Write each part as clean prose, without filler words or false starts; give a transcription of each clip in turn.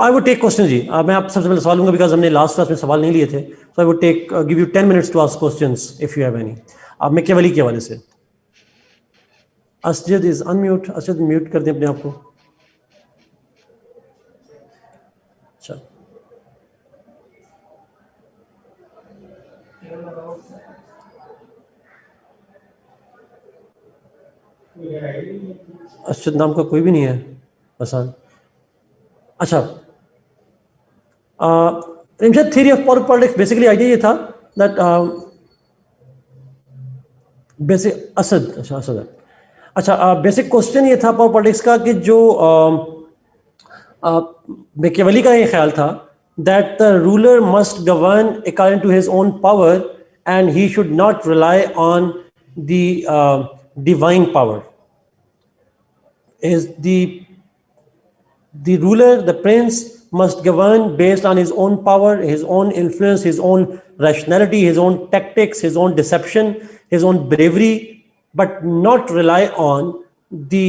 I would take question जी। मैं आप सबसे पहले सवाल लूंगा बिकॉज हमने लास्ट क्लास में सवाल नहीं लिए थे, so I would take give you 10 minutes to ask questions if you have any. आप मैकियावेली के हवाले से। Asjad is unmute. Asjad mute कर दें अपने आप को। अच्छा, असजद नाम का कोई भी नहीं है आसान। अच्छा, Rimshad theory of power politics basically idea ये था दैट बेसिक असद, अच्छा असद है। अच्छा, बेसिक क्वेश्चन ये था पावर पॉलिटिक्स का कि जो मैकियावेली का ये ख्याल था that the ruler must govern according to his own power and he should not rely on the divine power. is the ruler, the prince, must govern based on his own power, his own influence, his own rationality, his own tactics, his own deception, his own bravery, but not rely on the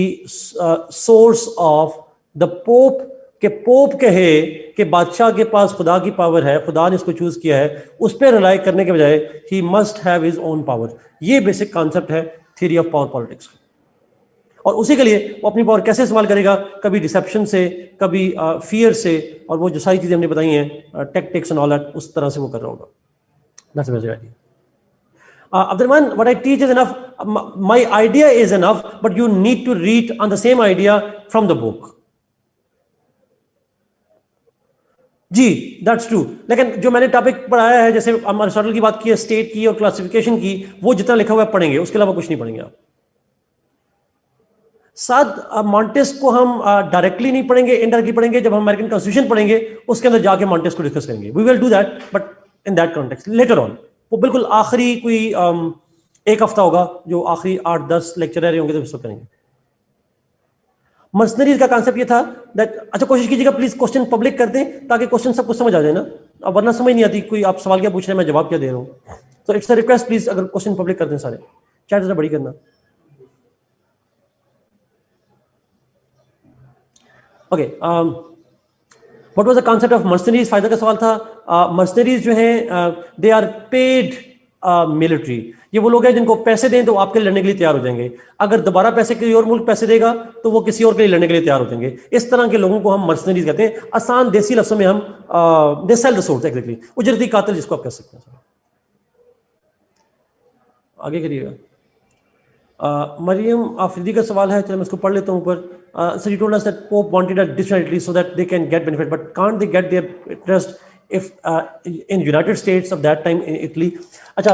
source of the Pope. कि pope कहे कि बादशाह के पास खुदा की power है, खुदा ने इसको चूज किया है, उस पर रिलाई करने के बजाय ही must have his own power. ये बेसिक कॉन्सेप्ट है थ्योरी ऑफ पावर पॉलिटिक्स का। और उसी के लिए वो अपनी पावर कैसे इस्तेमाल करेगा, कभी डिसेप्शन से, कभी फियर से, और वो जो सारी चीजें हमने बताई हैं टेक्टिक्स एंड ऑल दैट, उस तरह से वो कर रहा होगा। That's the basic idea. Abdurrahman, what I teach is enough. My idea is enough, but you need to read on the same idea from the book. जी, दैट्स ट्रू। लेकिन जो मैंने टॉपिक पढ़ाया है, जैसे अरिस्टोटल की बात की है, स्टेट की और क्लासिफिकेशन की, वो जितना लिखा हुआ है पढ़ेंगे, उसके अलावा कुछ नहीं पढ़ेंगे आप। साथ मॉन्टेस को हम डायरेक्टली नहीं पढ़ेंगे, इनडायरेक्टली पढ़ेंगे। जब हम अमेरिकन कॉन्स्टिट्यूशन पढ़ेंगे उसके अंदर जाके मॉन्टेस को डिस्कस करेंगे। We will do that, but in that context later on. वो बिल्कुल आखिरी कोई एक हफ्ता होगा, जो आखिरी 8-10 लेक्चर रहे होंगे तो उसको करेंगे। मर्सनरीज का कॉन्सेप्ट ये था दैट, अच्छा कोशिश कीजिएगा प्लीज क्वेश्चन पब्लिक कर दें ताकि क्वेश्चन सबको समझ आ जाए ना। अब वरना समझ नहीं आती, कोई आप सवाल क्या पूछ रहे हैं, मैं जवाब क्या दे रहा हूँ। तो इट्स अ रिक्वेस्ट प्लीज, अगर क्वेश्चन पब्लिक कर दें सारे, चैट जरा बड़ी करना। Okay, what was the concept of mercenaries? फायदा का सवाल था। मर्सनरीज जो हैं दे आर पेड मिलिट्री। ये वो लोग हैं जिनको पैसे दें तो आपके लिए लड़ने के लिए तैयार हो जाएंगे। अगर दोबारा पैसे किसी और मुल्क पैसे देगा तो वो किसी और के लिए लड़ने के लिए तैयार हो जाएंगे। इस तरह के लोगों को हम मर्सनरीज कहते हैं। आसान देसी लफ्जों में हम they sell the source, exactly, उजरती कातिल जिसको आप कह सकते हैं। आगे करिएगा। मरियम आफरीदी का सवाल है, चलो मैं इसको पढ़ लेता हूँ ऊपर। So you told us that Pope wanted a different Italy so that they can get benefit, but can't they get their interest if in United States of that time in Italy? अच्छा,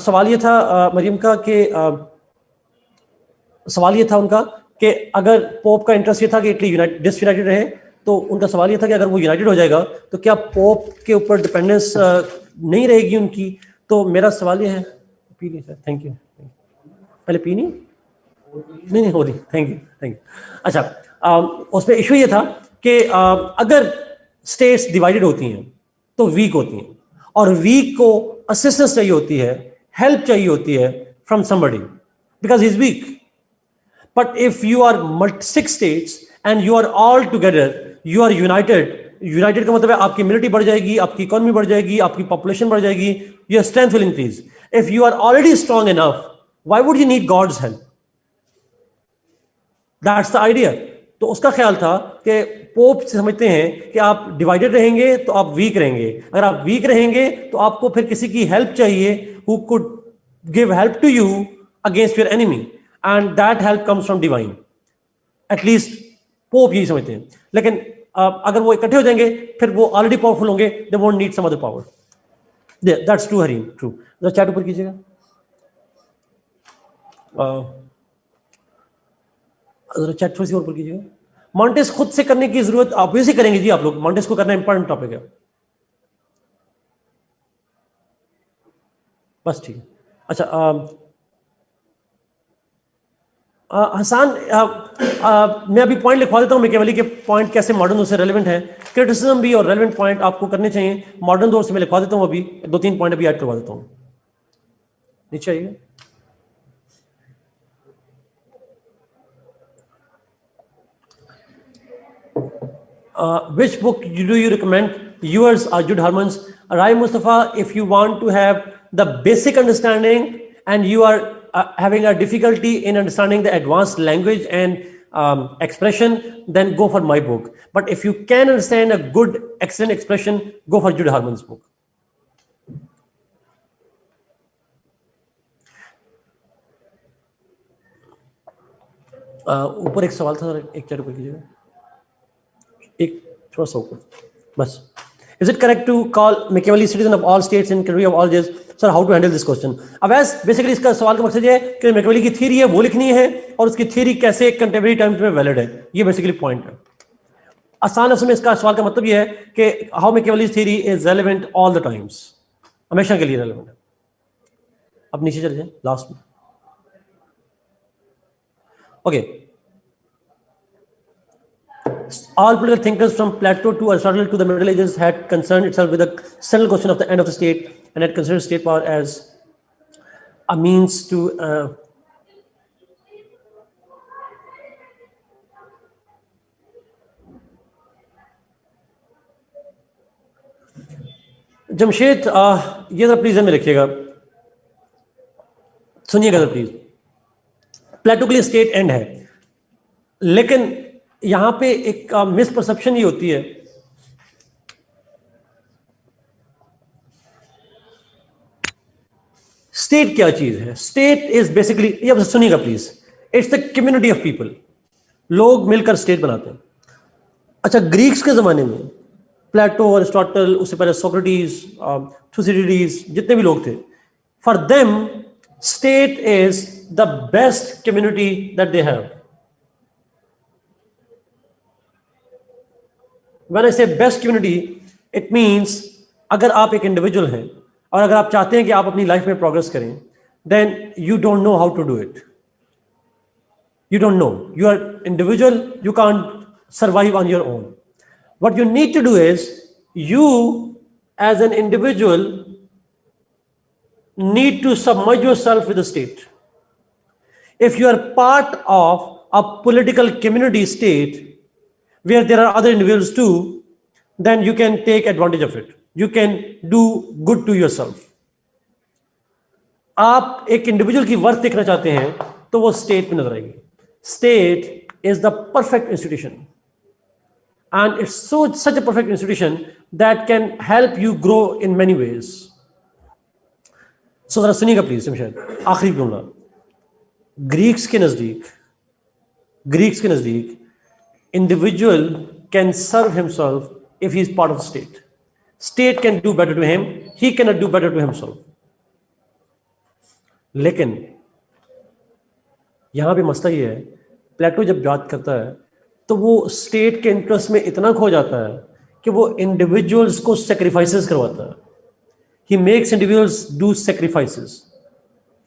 सवाल ये था मरियम का कि सवाल ये था उनका कि अगर पोप का इंटरेस्ट ये था कि इटली डिसयूनाइटेड रहे, तो उनका सवाल ये था कि अगर वो यूनाइटेड हो जाएगा तो क्या पोप के ऊपर डिपेंडेंस नहीं रहेगी उनकी? तो मेरा सवाल ये है, पी ली सर, थैंक यू। पहले पी नहीं हो रही, थैंक यू थैंक यू। अच्छा, उसमें इशू ये था कि अगर स्टेट्स डिवाइडेड होती हैं तो वीक होती हैं, और वीक को असिस्टेंस चाहिए होती है, हेल्प चाहिए होती है from somebody because he is weak. But if you are 6 states and you are all together, you are united. United का मतलब है आपकी मिलिट्री बढ़ जाएगी, आपकी इकोनॉमी बढ़ जाएगी, आपकी पॉपुलेशन बढ़ जाएगी, your strength will increase. If you are already strong enough, why would you need God's help? That's the idea. तो उसका ख्याल था कि पोप समझते हैं कि आप डिवाइडेड रहेंगे तो आप वीक रहेंगे, अगर आप वीक रहेंगे तो आपको फिर किसी की हेल्प चाहिए who could give help to you against your enemy, and that help comes from divine. At least Pope यही समझते हैं। लेकिन अगर वो इकट्ठे हो जाएंगे फिर वो ऑलरेडी पावरफुल होंगे, they won't need some other power. That's true Harim, true. जरा चैट ऊपर कीजिएगा। चैट थोड़ी सी ऊपर कीजिएगा। मॉन्टेस खुद से करने की जरूरत ऑब्वियसली करेंगे जी, आप लोग मॉन्टेस को करना इंपॉर्टेंट टॉपिक है। बस ठीक है। अच्छा, हसान, मैं अभी पॉइंट लिखवा देता हूँ मैकियावेली के पॉइंट कैसे मॉडर्न दौर से रेलेवेंट है। क्रिटिसिज्म भी और रेलेवेंट पॉइंट आपको करने चाहिए मॉडर्न दौर से। मैं लिखवा देता हूँ, अभी 2-3 पॉइंट अभी ऐड करवा देता हूँ। नीचे आइए। Which book do you recommend? Yours or Jude Harman's? Rai Mustafa, if you want to have the basic understanding and you are having a difficulty in understanding the advanced language and expression, then go for my book. But if you can understand a good, excellent expression, go for Jude Harman's book. ऊपर एक सवाल था, एक chat ऊपर कीजिएगा, एक थोड़ा सा ऊपर बस. Is it correct to call Machiavelli citizen of all states and country of all ages? Sir, how to handle this question? अब ऐसे बेसिकली इसका सवाल का मकसद ये है कि Machiavelli की थ्योरी है वो लिखनी है और उसकी थ्योरी कैसे कंटेम्परेरी टाइम्स में वैलिड है, ये बेसिकली पॉइंट है. आसान लफ्ज़ों में इसका सवाल का मतलब ये है कि how Machiavelli's theory is relevant all the times, हमेशा के लिए रेलेवेंट है. अब नीचे चले जाए लास्ट में. Okay. All political thinkers from Plato to Aristotle to the Middle Ages had concerned itself with the central question of the end of the state and had considered state power as a means to Jamshed ये जरा please में रखिएगा, सुनिएगा जरा please. प्लेटो के लिए state and है, लेकिन यहां पे एक मिसपरसेप्शन ये होती है. स्टेट क्या चीज है? स्टेट इज बेसिकली, ये सुनिएगा please, it's the community of people. लोग मिलकर स्टेट बनाते हैं. अच्छा, ग्रीक्स के जमाने में प्लेटो, अरिस्टोटल, उससे पहले सोक्रेटिस, थुसिडिडीज, जितने भी लोग थे, for them state is the best community that they have. When I say best community, it means अगर आप एक इंडिविजुअल हैं और अगर आप चाहते हैं कि आप अपनी लाइफ में प्रोग्रेस करें, then you don't know how to do it. You don't know. You are individual. You can't survive on your own. What you need to do is, you as an individual need to submerge yourself with the state. If you are part of a political community state where there are other individuals too, then you can take advantage of it. You can do good to yourself. आप एक individual की worth देखना चाहते हैं तो वो state में नजर आएगी. State is the perfect institution and it's such a perfect institution that can help you grow in many ways. So जरा सुनिएगा प्लीज शमशेद, आखिरी जुमला. ग्रीक्स के नजदीक individual can serve himself if he is part of the state. State can do better to him, he cannot do better to himself. लेकिन यहां पे मसला ये है, प्लेटो जब बात करता है तो वो स्टेट के इंटरेस्ट में इतना खो जाता है कि वो इंडिविजुअल्स को सेक्रीफाइसेस करवाता है. He makes individuals do sacrifices.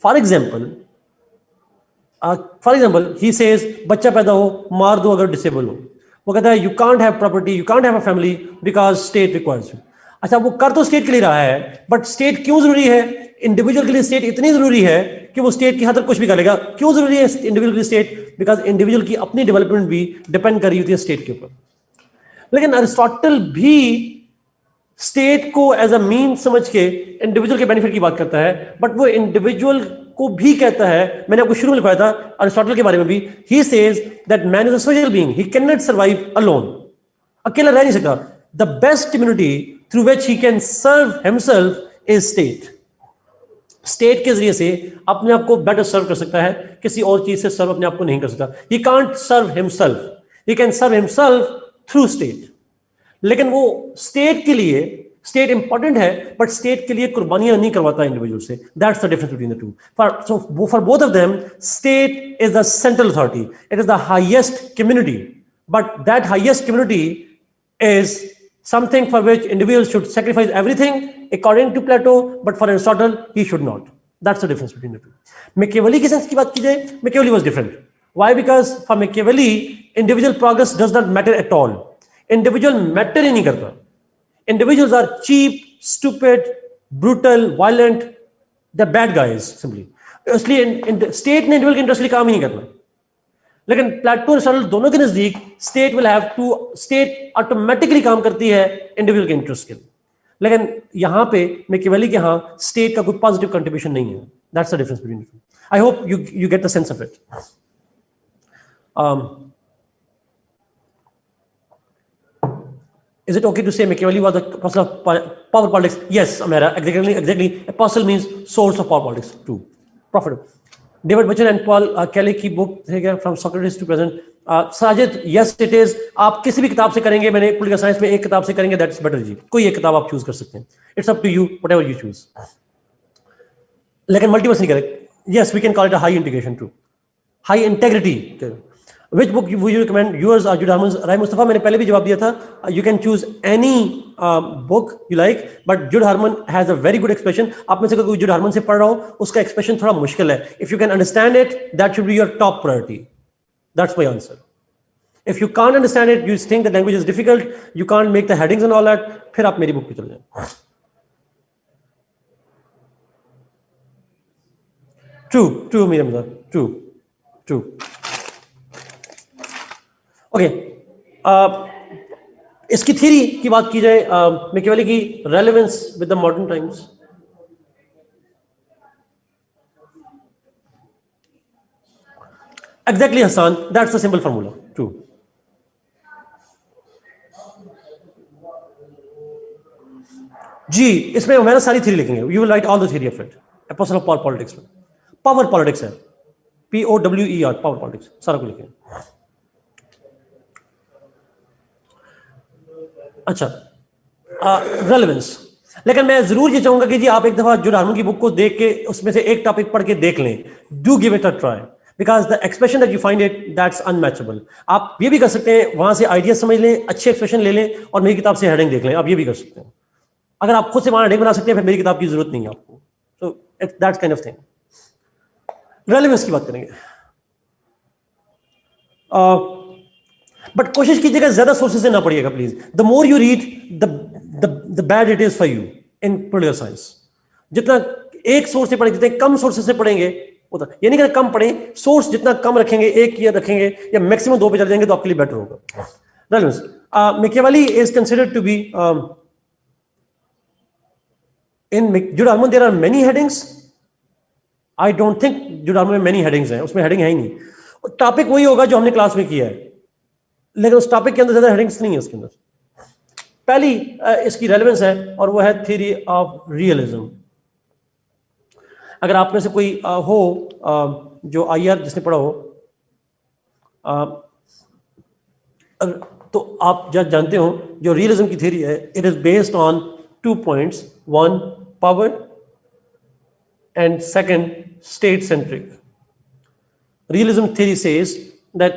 For example, he says, बच्चा पैदा हो, मार दो अगर डिसेबल हो. वो कहता है, you can't have property, you can't have a family because state requires you. अच्छा, वो कर तो स्टेट के लिए रहा है, बट स्टेट क्यों जरूरी है? इंडिविजुअल के लिए स्टेट इतनी जरूरी है कि वो स्टेट की हद तक कुछ भी करेगा. क्यों जरूरी है इंडिविजुअल के लिए स्टेट? बिकॉज इंडिविजुअल की अपनी डेवलपमेंट भी डिपेंड कर रही होती है स्टेट के ऊपर. लेकिन अरिस्टोटल भी स्टेट को एज अ मीन समझ के इंडिविजुअल के बेनिफिट की बात करता है, बट वो इंडिविजुअल को भी कहता है, मैंने आपको शुरू में लिखवाया था अरिस्टोटल के बारे में भी, he says that man is a social being, he can not survive alone. अकेला रह नहीं सकता. The best community through which he can serve himself is state. State के जरिए से अपने आप को बेटर सर्व कर सकता है, किसी और चीज से सर्व अपने आप को नहीं कर सकता. He can't serve himself, he can serve himself through state. लेकिन वो स्टेट के लिए, स्टेट इंपॉर्टेंट है बट स्टेट के लिए कुर्बानियां नहीं करवाता इंडिविजुअल से. That's the difference between the two. For both of them, state is the central authority, it is the highest community, but that highest community is something for which individuals should sacrifice everything according to Plato, but for Aristotle he should not. That's the difference between the two. Machiavelli की sense की बात की जाए, Machiavelli was different. Why? Because for Machiavelli individual progress does not matter at all. Individual matter ही नहीं करता. Individuals are cheap, stupid, brutal, violent. They're bad guys simply. इसलिए state ने individual के इंटरेस्ट लिए काम ही नहीं करना. लेकिन प्लेटो और अरिस्टोटल दोनों के नजदीक state will have to, state automatically काम करती है इंडिविजुअल के इंटरेस्ट के लिए, लेकिन यहां पे मैकियावेली के यहां स्टेट का कोई पॉजिटिव कंट्रीब्यूशन नहीं है. That's the difference between. I hope you get the sense of it. Is it okay to say Machiavelli was the apostle of power politics? Yes, Amira, exactly. Apostle means source of power politics too. Profitable. David Bachan and Paul Kelly की book है From Socrates to Present. Sajid, yes it is. आप किसी भी किताब से करेंगे, मैंने political science में एक किताब से करेंगे, that's better जी. कोई एक किताब आप चूज कर सकते हैं. It's up to you, whatever you choose. लेकिन मल्टीवर्स नहीं करें. Yes, we can call it a high integration too. High integrity. Which book would you recommend? Yours or Jude Harman's? Rai Mustafa, मैंने पहले भी जवाब दिया था. You can choose any book you like, but Jude Harman has a very good expression. आप में से कोई Jude Harman से पढ़ रहा हो, उसका expression थोड़ा मुश्किल है. If you can understand it, that should be your top priority. That's my answer. If you can't understand it, you think the language is difficult, you can't make the headings and all that, फिर आप मेरी book पे चले जाएं. True, Miriam, true. Okay, इसकी theory की बात की जाए, मैकियावेली की relevance with the modern times. Exactly Hasan, that's the simple formula. True. जी, इसमें हमारा सारी थ्योरी लिखेंगे. You will write all the theory of it. Apostle of power politics में पावर पॉलिटिक्स है, POWER, पावर पॉलिटिक्स, सारा कुछ लिखेंगे. अच्छा, रेलेवेंस. लेकिन मैं जरूर ये चाहूंगा कि जी आप एक दफा जुड हार्मन की बुक को देख के उसमें से एक टॉपिक पढ़ के देख लें. Do give it a try, because the expression that you find it, that's unmatchable. आप ये भी कर सकते हैं, वहां से आइडिया समझ लें, अच्छे एक्सप्रेशन ले लें और मेरी किताब से हेडिंग देख लें. आप ये भी कर सकते हैं. अगर आप खुद से वहां हेडिंग बना सकते हैं, फिर मेरी किताब की जरूरत नहीं है आपको. So that's kind of thing. Relevance की बात करेंगे, बट कोशिश कीजिएगा ज्यादा सोर्सेज से ना पढ़िएगा please. The more you read, the bad it is for you in political science. जितना एक सोर्स से पढ़ेंगे, जितने कम सोर्सेज से पढ़ेंगे उतना, ये नहीं कि कम पढ़ें, सोर्स जितना कम रखेंगे, एक या रखेंगे या मैक्सिमम 2 पे चले जाएंगे तो आपके लिए बेटर होगा. Relevance. Machiavelli is considered to be in Judd Harmon there are many headings. I don't think Judd Harmon में मेनी हेडिंग्स हैं. उसमें हेडिंग है ही नहीं. टॉपिक वही होगा जो हमने क्लास में किया है, लेकिन उस टॉपिक के अंदर ज्यादा हेडिंग्स नहीं है. उसके अंदर पहली इसकी रेलेवेंस है और वो है थ्योरी ऑफ रियलिज्म. अगर आप में से कोई हो जो IR जिसने पढ़ा हो, तो आप जानते हो जो रियलिज्म की थ्योरी है, it is based on 2 points. 1, power, and second, state centric. Realism theory says that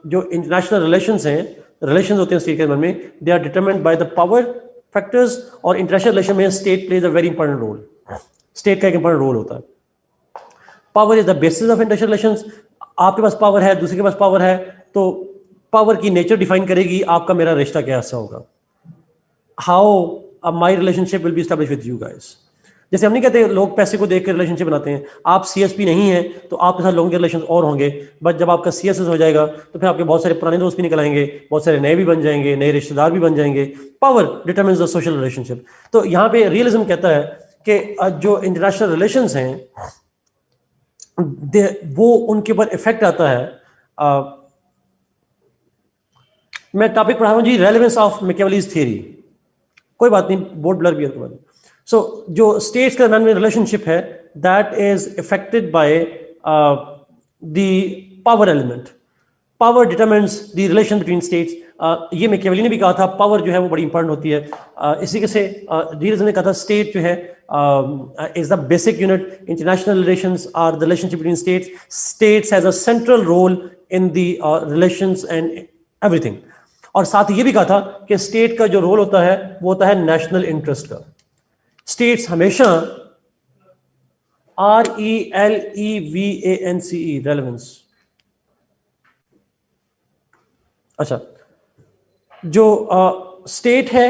जो इंटरनेशनल रिलेशंस हैं, रिलेशंस होते हैं स्टेट के अंदर में, they are determined by the power factors. और इंटरनेशनल रिलेशन में state plays a very important role. State का एक इंपॉर्टेंट रोल होता है. Power is the basis of international relations. आपके पास पावर है, दूसरे के पास पावर है, तो पावर की नेचर डिफाइन करेगी आपका मेरा रिश्ता कैसा होगा. How my relationship will be establish with you guys. जैसे हम नहीं कहते लोग पैसे को देख के रिलेशनशिप बनाते हैं. आप CSP नहीं है तो आपके साथ लोगों के रिलेशन और होंगे, बट जब आपका CSS हो जाएगा तो फिर आपके बहुत सारे पुराने दोस्त भी निकल आएंगे, बहुत सारे नए भी बन जाएंगे, नए रिश्तेदार भी बन जाएंगे. Power determines the social relationship. तो यहाँ पे रियलिज्म कहता है कि जो इंटरनेशनल रिलेशंस हैं वो उनके ऊपर इफेक्ट आता है. मैं टॉपिक पढ़ा रहा हूँ जी, रेलेवेंस ऑफ मैकियावेलीज थ्योरी. कोई बात नहीं, बोर्ड ब्लर भी है. कोई बात नहीं. सो जो स्टेट्स के दरमियान में रिलेशनशिप है, that is affected by the power element. Power determines the relation between states. ये मैकियावेली ने भी कहा था, पावर जो है वो बड़ी इंपॉर्टेंट होती है. इसी से रियलिज्म ने कहा था स्टेट जो है is the basic unit. International relations are the relationship between states. States has a central role in the relations and everything. और साथ ही ये भी कहा था कि स्टेट का जो रोल होता है वो होता है नेशनल इंटरेस्ट का. स्टेट्स हमेशा RELEVANCE, रेलेवेंस. अच्छा, जो स्टेट है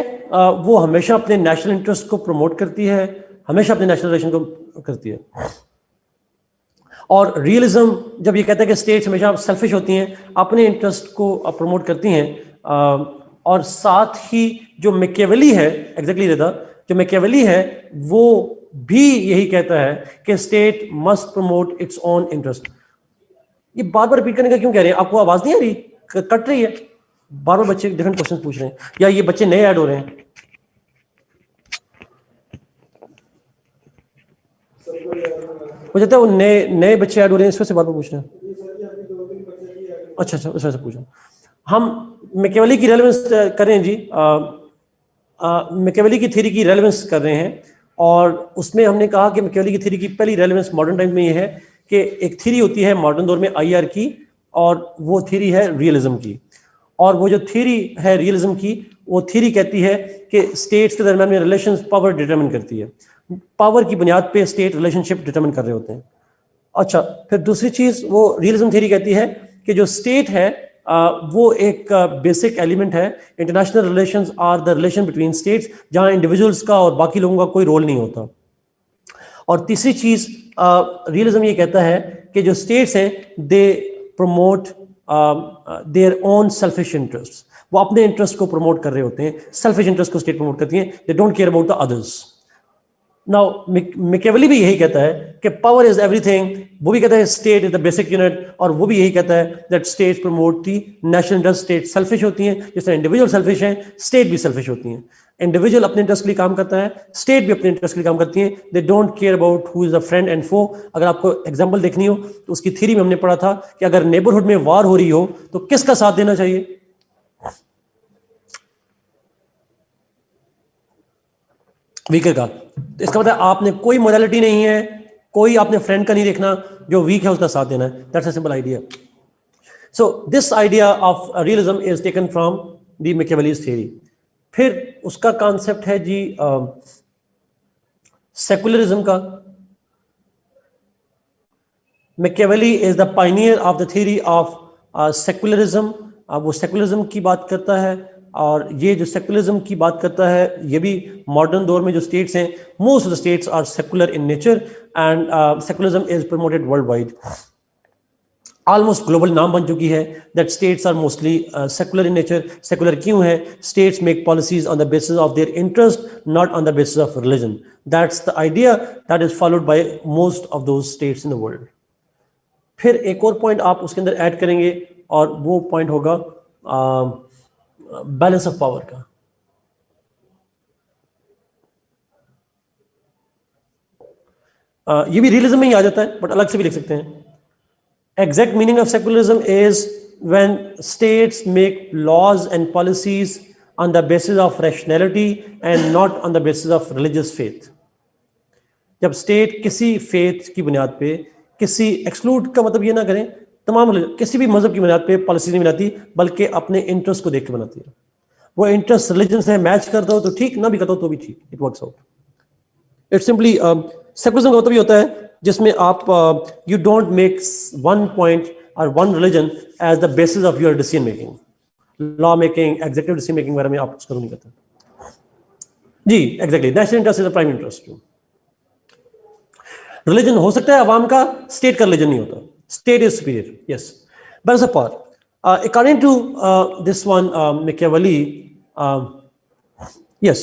वो हमेशा अपने नेशनल इंटरेस्ट को प्रमोट करती है, हमेशा अपने नेशनल रिलेशन को करती है. और रियलिज्म जब ये कहता है कि स्टेट्स हमेशा सेल्फिश होती हैं, अपने इंटरेस्ट को प्रमोट करती हैं, और साथ ही जो मैकियावेली है, एग्जैक्टली रिदा, जो मैकियावेली है वो भी यही कहता है कि state must promote its own interest. ये बार बार रिपीट करने का क्यों कह रहे हैं? आपको आवाज नहीं आ रही? कट रही है? बार बार बच्चे डिफरेंट क्वेश्चन पूछ रहे हैं, या ये बच्चे नए ऐड हो रहे हैं? मुझे लगता है वो नए नए बच्चे ऐड हो रहे हैं, इस वजह से बार बार पूछ रहे हैं। अच्छा अच्छा, इस वजह से पूछा। हम मैकियावेली की रेलेवेंस करें जी, मैकियावेली की थ्योरी की रेलेवेंस कर रहे हैं, और उसमें हमने कहा कि मैकियावेली की थ्योरी की पहली रेलेवेंस मॉडर्न टाइम में ये है कि एक थ्योरी होती है मॉडर्न दौर में आईआर की, और वो थ्योरी है रियलिज्म की। और वो जो थ्योरी है रियलिज्म की, वो थ्योरी कहती है कि स्टेट्स के दरमियान में रिलेशंस पावर डिटरमिन करती है, पावर की बुनियाद पे स्टेट रिलेशनशिप डिटरमिन कर रहे होते हैं। अच्छा, फिर दूसरी चीज वो रियलिज्म थ्योरी कहती है कि जो स्टेट है वो एक बेसिक एलिमेंट है। International relations are the relation between states, जहां इंडिविजुअल्स का और बाकी लोगों का कोई रोल नहीं होता। और तीसरी चीज रियलिज्म ये कहता है कि जो स्टेट्स हैं they promote their own selfish interest, वो अपने इंटरेस्ट को प्रमोट कर रहे होते हैं, सेल्फिश इंटरेस्ट को स्टेट प्रमोट करती हैं, they don't care about the others. Now Machiavelli भी यही कहता है कि पावर इज एवरीथिंग, वो भी कहता है state is the basic unit, और वो भी यही कहता है that state promote the national interest. State selfish होती हैं, जिस तरह इंडिविजुअल सेल्फिश हैं, स्टेट भी सेल्फिश होती हैं। इंडिविजुअल अपने इंटरेस्ट के लिए काम करता है, स्टेट भी अपने इंटरेस्ट के लिए काम करती हैं, they don't care about who is a friend and foe. अगर आपको एग्जाम्पल देखनी हो तो उसकी थ्योरी में हमने पढ़ा था कि अगर नेबरहुड में वार हो रही हो तो किसका साथ देना चाहिए? वीकर का। इसका मतलब आपने कोई मोरालिटी नहीं है, कोई आपने फ्रेंड का नहीं देखना, जो वीक है उसका साथ देना है। That's a simple idea. So this idea of realism is taken from the Machiavelli's theory. फिर उसका कॉन्सेप्ट है जी सेकुलरिज्म का। Machiavelli is the pioneer of the theory of secularism. वो सेकुलरिज्म की बात करता है, और ये जो सेकुलरिज्म की बात करता है ये भी मॉडर्न दौर में जो स्टेट्स हैं, most of the states are secular in nature, and secularism is promoted world wide. Almost global नाम बन चुकी है that states are mostly secular in nature. Secular क्यों है? States make policies on the basis of their interest, not on the basis of religion. That's the idea that is followed by most of those states in the world. फिर एक और point आप उसके अंदर add करेंगे, और वो point होगा बैलेंस ऑफ पावर का। ये भी रियलिज्म में ही आ जाता है, बट अलग से भी लिख सकते हैं। Exact meaning of secularism is when states make laws and policies on the basis of rationality and not on the basis of religious faith. जब स्टेट किसी फेथ की बुनियाद पे, किसी एक्सक्लूड का मतलब ये ना करें, तमाम किसी भी मजहब की बुनियाद पे पॉलिसी नहीं बनाती, बल्कि अपने इंटरेस्ट को देख के बनाती है। वो इंटरेस्ट रिलीजन से मैच करता हो तो ठीक, ना भी करता हो तो भी ठीक, it works out. It's simply secularism का मतलब ये होता है जिसमें आप you don't make one point और one religion as the basis of your decision making, law making, executive decision making वगैरह में आप उसका नहीं करते जी। Exactly, national interest is the prime interest. Religion हो सकता है अवाम का, स्टेट का रिलीजन नहीं होता। State is superior, yes. Balance of power according to this one Machiavelli, yes,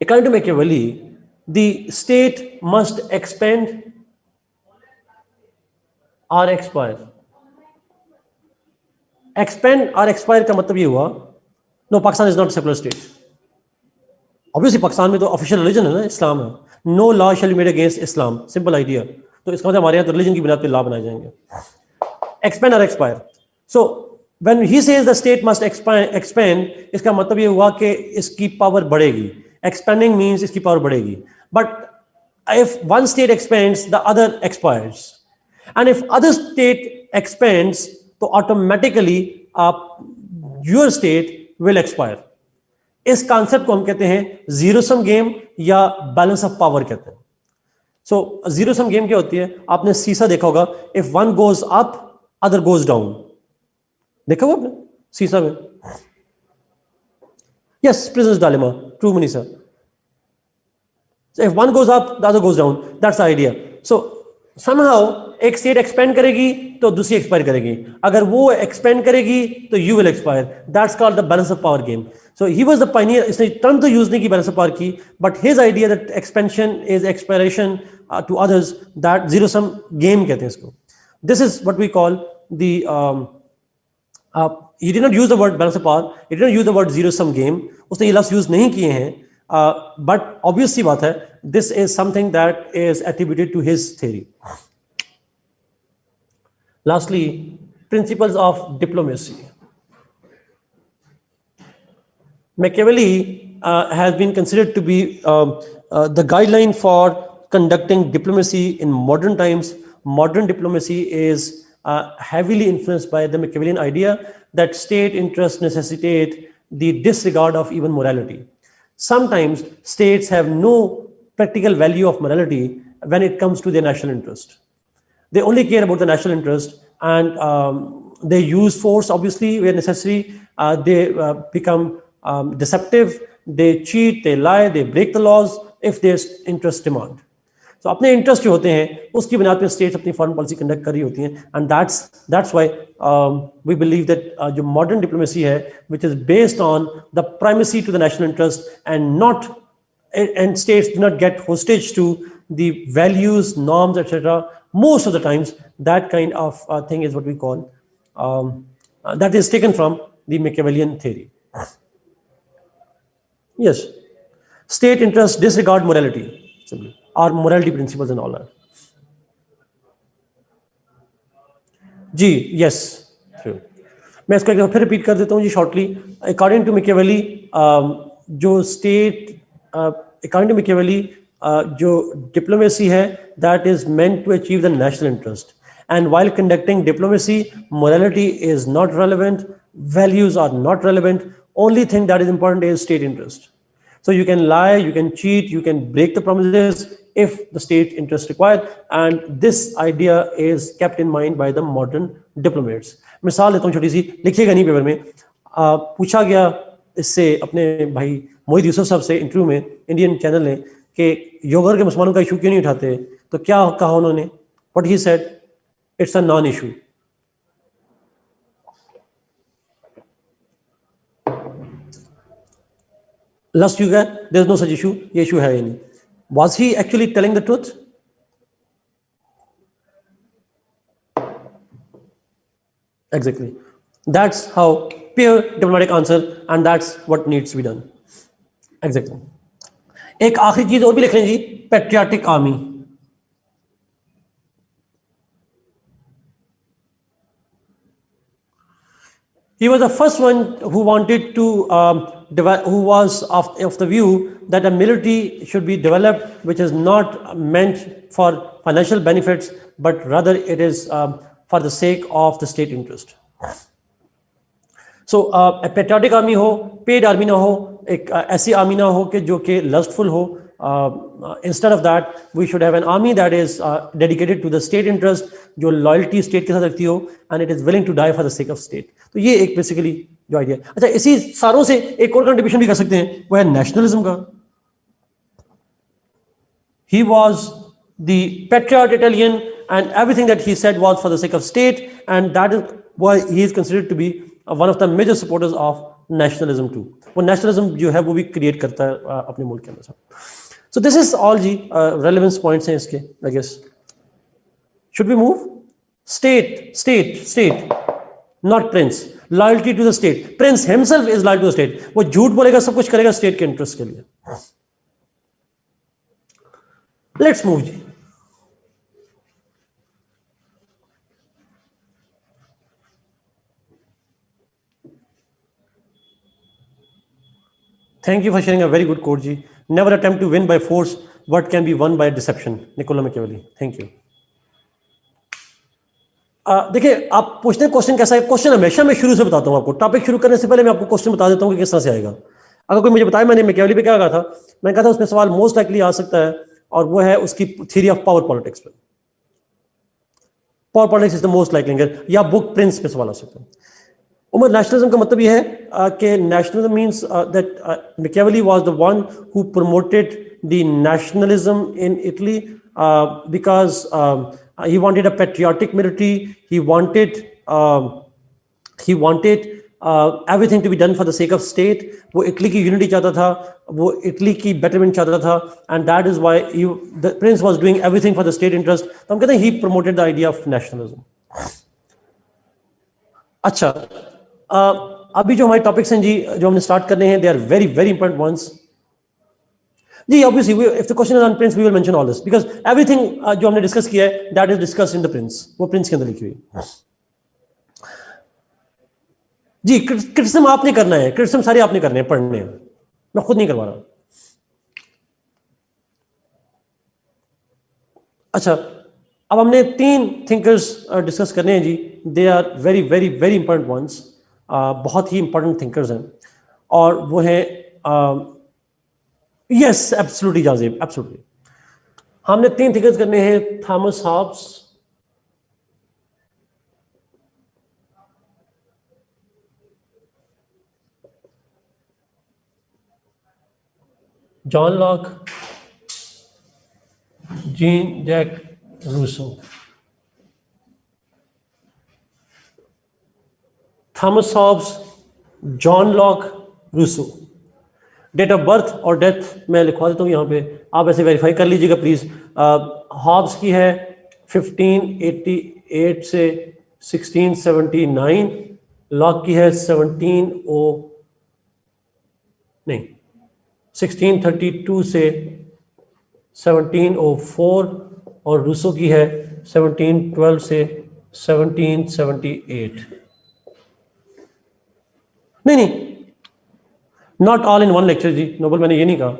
according to Machiavelli, the state must expand or expire. Expand or expire का मतलब ये हुआ, no, Pakistan is not a secular state. Obviously Pakistan में तो official religion है ना, इस्लाम है। No law shall be made against Islam, simple idea। तो इसका मतलब हमारे यहाँ तो रिलीजन की बिना पे लॉ बनाए जाएंगे। Expand or expire. So when he says the state must expand, इसका मतलब ये हुआ कि इसकी पावर बढ़ेगी। Expanding means इसकी पावर बढ़ेगी। But if one state expands, the other expires. And if other state expands, तो automatically your state will expire. इस कॉन्सेप्ट को हम कहते हैं जीरो सम गेम या बैलेंस ऑफ पावर कहते हैं। सो जीरो सम गेम क्या होती है? आपने सीसा देखा होगा, if one goes up other goes down, देखा हुआ आपने सीसा में? Yes, princess dilemma, true Manisha. So if one goes up, the other goes down. That's the idea. So somehow एक स्टेट एक्सपेंड करेगी तो दूसरी एक्सपायर करेगी, अगर वो एक्सपेंड करेगी तो you will expire. That's called the balance of power game. So he was the pioneer. इसने टर्म तो यूज नहीं की बैलेंस ऑफ पावर की, but his idea that expansion is expiration to others, that zero sum game कहते हैं इसको. This is what we call the he did not use the word balance of power, he did not use the word zero sum game. उसने ये लफ्ज use नहीं किए हैं, but obvious सी बात है, this is something that is attributed to his theory. Lastly, principles of diplomacy. Machiavelli has been considered to be the guideline for conducting diplomacy in modern times. Modern diplomacy is heavily influenced by the Machiavellian idea that state interests necessitate the disregard of even morality. Sometimes states have no practical value of morality when it comes to their national interest. They only care about the national interest, and they use force obviously where necessary. They become deceptive, they cheat, they lie, they break the laws if their interests demand. So अपने interest जो होते हैं उसकी बिना पे states अपनी foreign policy conduct कर रही होती हैं, and that's why we believe that जो मॉडर्न डिप्लोमेसी है which is based on the primacy to the national interest and not and states do not get hostage to the values, norms, etc. Most of the times, that kind of thing is what we call, that is taken from the Machiavellian theory. Yes, state interests disregard morality, simply, or morality principles and all that. जी, yes, true. मैं इसको एक बार फिर repeat कर देता हूँ जी shortly. According to Machiavelli, जो state according to Machiavelli, जो diplomacy है, that is meant to achieve the national interest. And while conducting diplomacy, morality is not relevant, values are not relevant. Only thing that is important is state interest. So you can lie, you can cheat, you can break the promises if the state interest required. And this idea is kept in mind by the modern diplomats. मिसाल देता हूँ छोटी सी, लिखिएगा नहीं paper में. पूछा गया इससे अपने भाई मोहित यूसुफ साहब से इंटरव्यू में इंडियन चैनल ने कि योगर के मुसलमानों का इशू क्यों नहीं उठाते, तो क्या कहा उन्होंने? What he said, it's a non issue. Last you गया, there is no such issue, ये इशू है ही नहीं. Was he actually telling the truth? Exactly. That's how pure diplomatic answer, and that's what needs to be done. Exactly. एक आखिरी चीज और भी लिख लें जी, patriotic army. He was the first one who wanted to who was of the view that a military should be developed which is not meant for financial benefits, but rather it is for the sake of the state interest. So patriotic army हो, paid army ना हो, एक ऐसी army ना हो कि जो कि लस्टफुल हो. Instead of that we should have an army that is dedicated to the state interest, जो लॉयल्टी स्टेट के साथ रखती हो, and it is willing to die for the sake of state. तो ये एक बेसिकली जो आइडिया. अच्छा, इसी सारों से एक और कंट्रीब्यूशन भी कर सकते हैं, वो है नेशनलिज्म का. He was the patriot Italian and everything that he said was for the sake of state, and that is why he is considered to be one of the major supporters of nationalism too. वो nationalism जो है वो भी create करता है अपने मुल्क के अंदर. So this is all ji relevance points हैं इसके, I guess. Should we move? State, not prince. Loyalty to the state. Prince himself is loyal to the state. वो झूठ बोलेगा, सब कुछ करेगा state के interest के लिए. Let's move ji. Thank you for sharing a very good quote, ji. Never attempt to win by force what can be won by deception. Niccolo Machiavelli. Thank you. देखिए, आप पूछते हैं क्वेश्चन कैसा है. Question हमेशा मैं शुरू से बताता हूँ आपको. टॉपिक शुरू करने से पहले मैं आपको क्वेश्चन बता देता हूँ कि किस तरह से आएगा. अगर कोई मुझे बताए मैंने मैकियावेली पे क्या कहा था, मैं कहा था उसमें सवाल मोस्ट लाइकली आ सकता है, और वो है उसकी थ्योरी ऑफ पावर पॉलिटिक्स पे. Power politics is the most likely, या बुक प्रिंस पे सवाल आ सकता है. उमर नेशनलिज्म का मतलब यह है कि nationalism means that Machiavelli was the one who promoted the nationalism in Italy because He wanted a patriotic military. He wanted everything to be done for the sake of state. वो Italy की unity चाहता था, वो Italy की betterment चाहता था, and that is why the prince was doing everything for the state interest. तो हम कहते हैं he promoted the idea of nationalism. अच्छा, अभी जो हमारे टॉपिक्स हैं जी, जो हमने स्टार्ट करने हैं, they are very very important ones. Ji obviously if the question is on prince we will mention all this because everything जो हमने डिस्कस किया है that is discussed in the prince. वो प्रिंस के अंदर लिखी हुई है जी. क्रिटिसिज्म आपने करना है, क्रिटिसिज्म सारे आपने करने हैं, पढ़ने हैं, मैं खुद नहीं करवा रहा. अच्छा, अब हमने 3 थिंकर्स डिस्कस करने हैं जी. They are very very very important ones, बहुत ही इंपॉर्टेंट थिंकर्स हैं, और वो है यस एब्सोल्युटली जाज़िब, एब्सोल्युटली. हमने 3 थिंकर्स करने हैं, Thomas Hobbes, John Locke, Jean Jacques Rousseau. Thomas Hobbes, John Locke, Rousseau. Date of birth और डेथ मैं लिखवा देता हूँ यहाँ पे, आप ऐसे वेरीफाई कर लीजिएगा प्लीज. हॉब्स की है 1588 से 1679, लॉक की है 1632 से 1704, और रूसो की है 1712 से 1778. नहीं, not all in one lecture जी, नोबल मैंने ये नहीं कहा.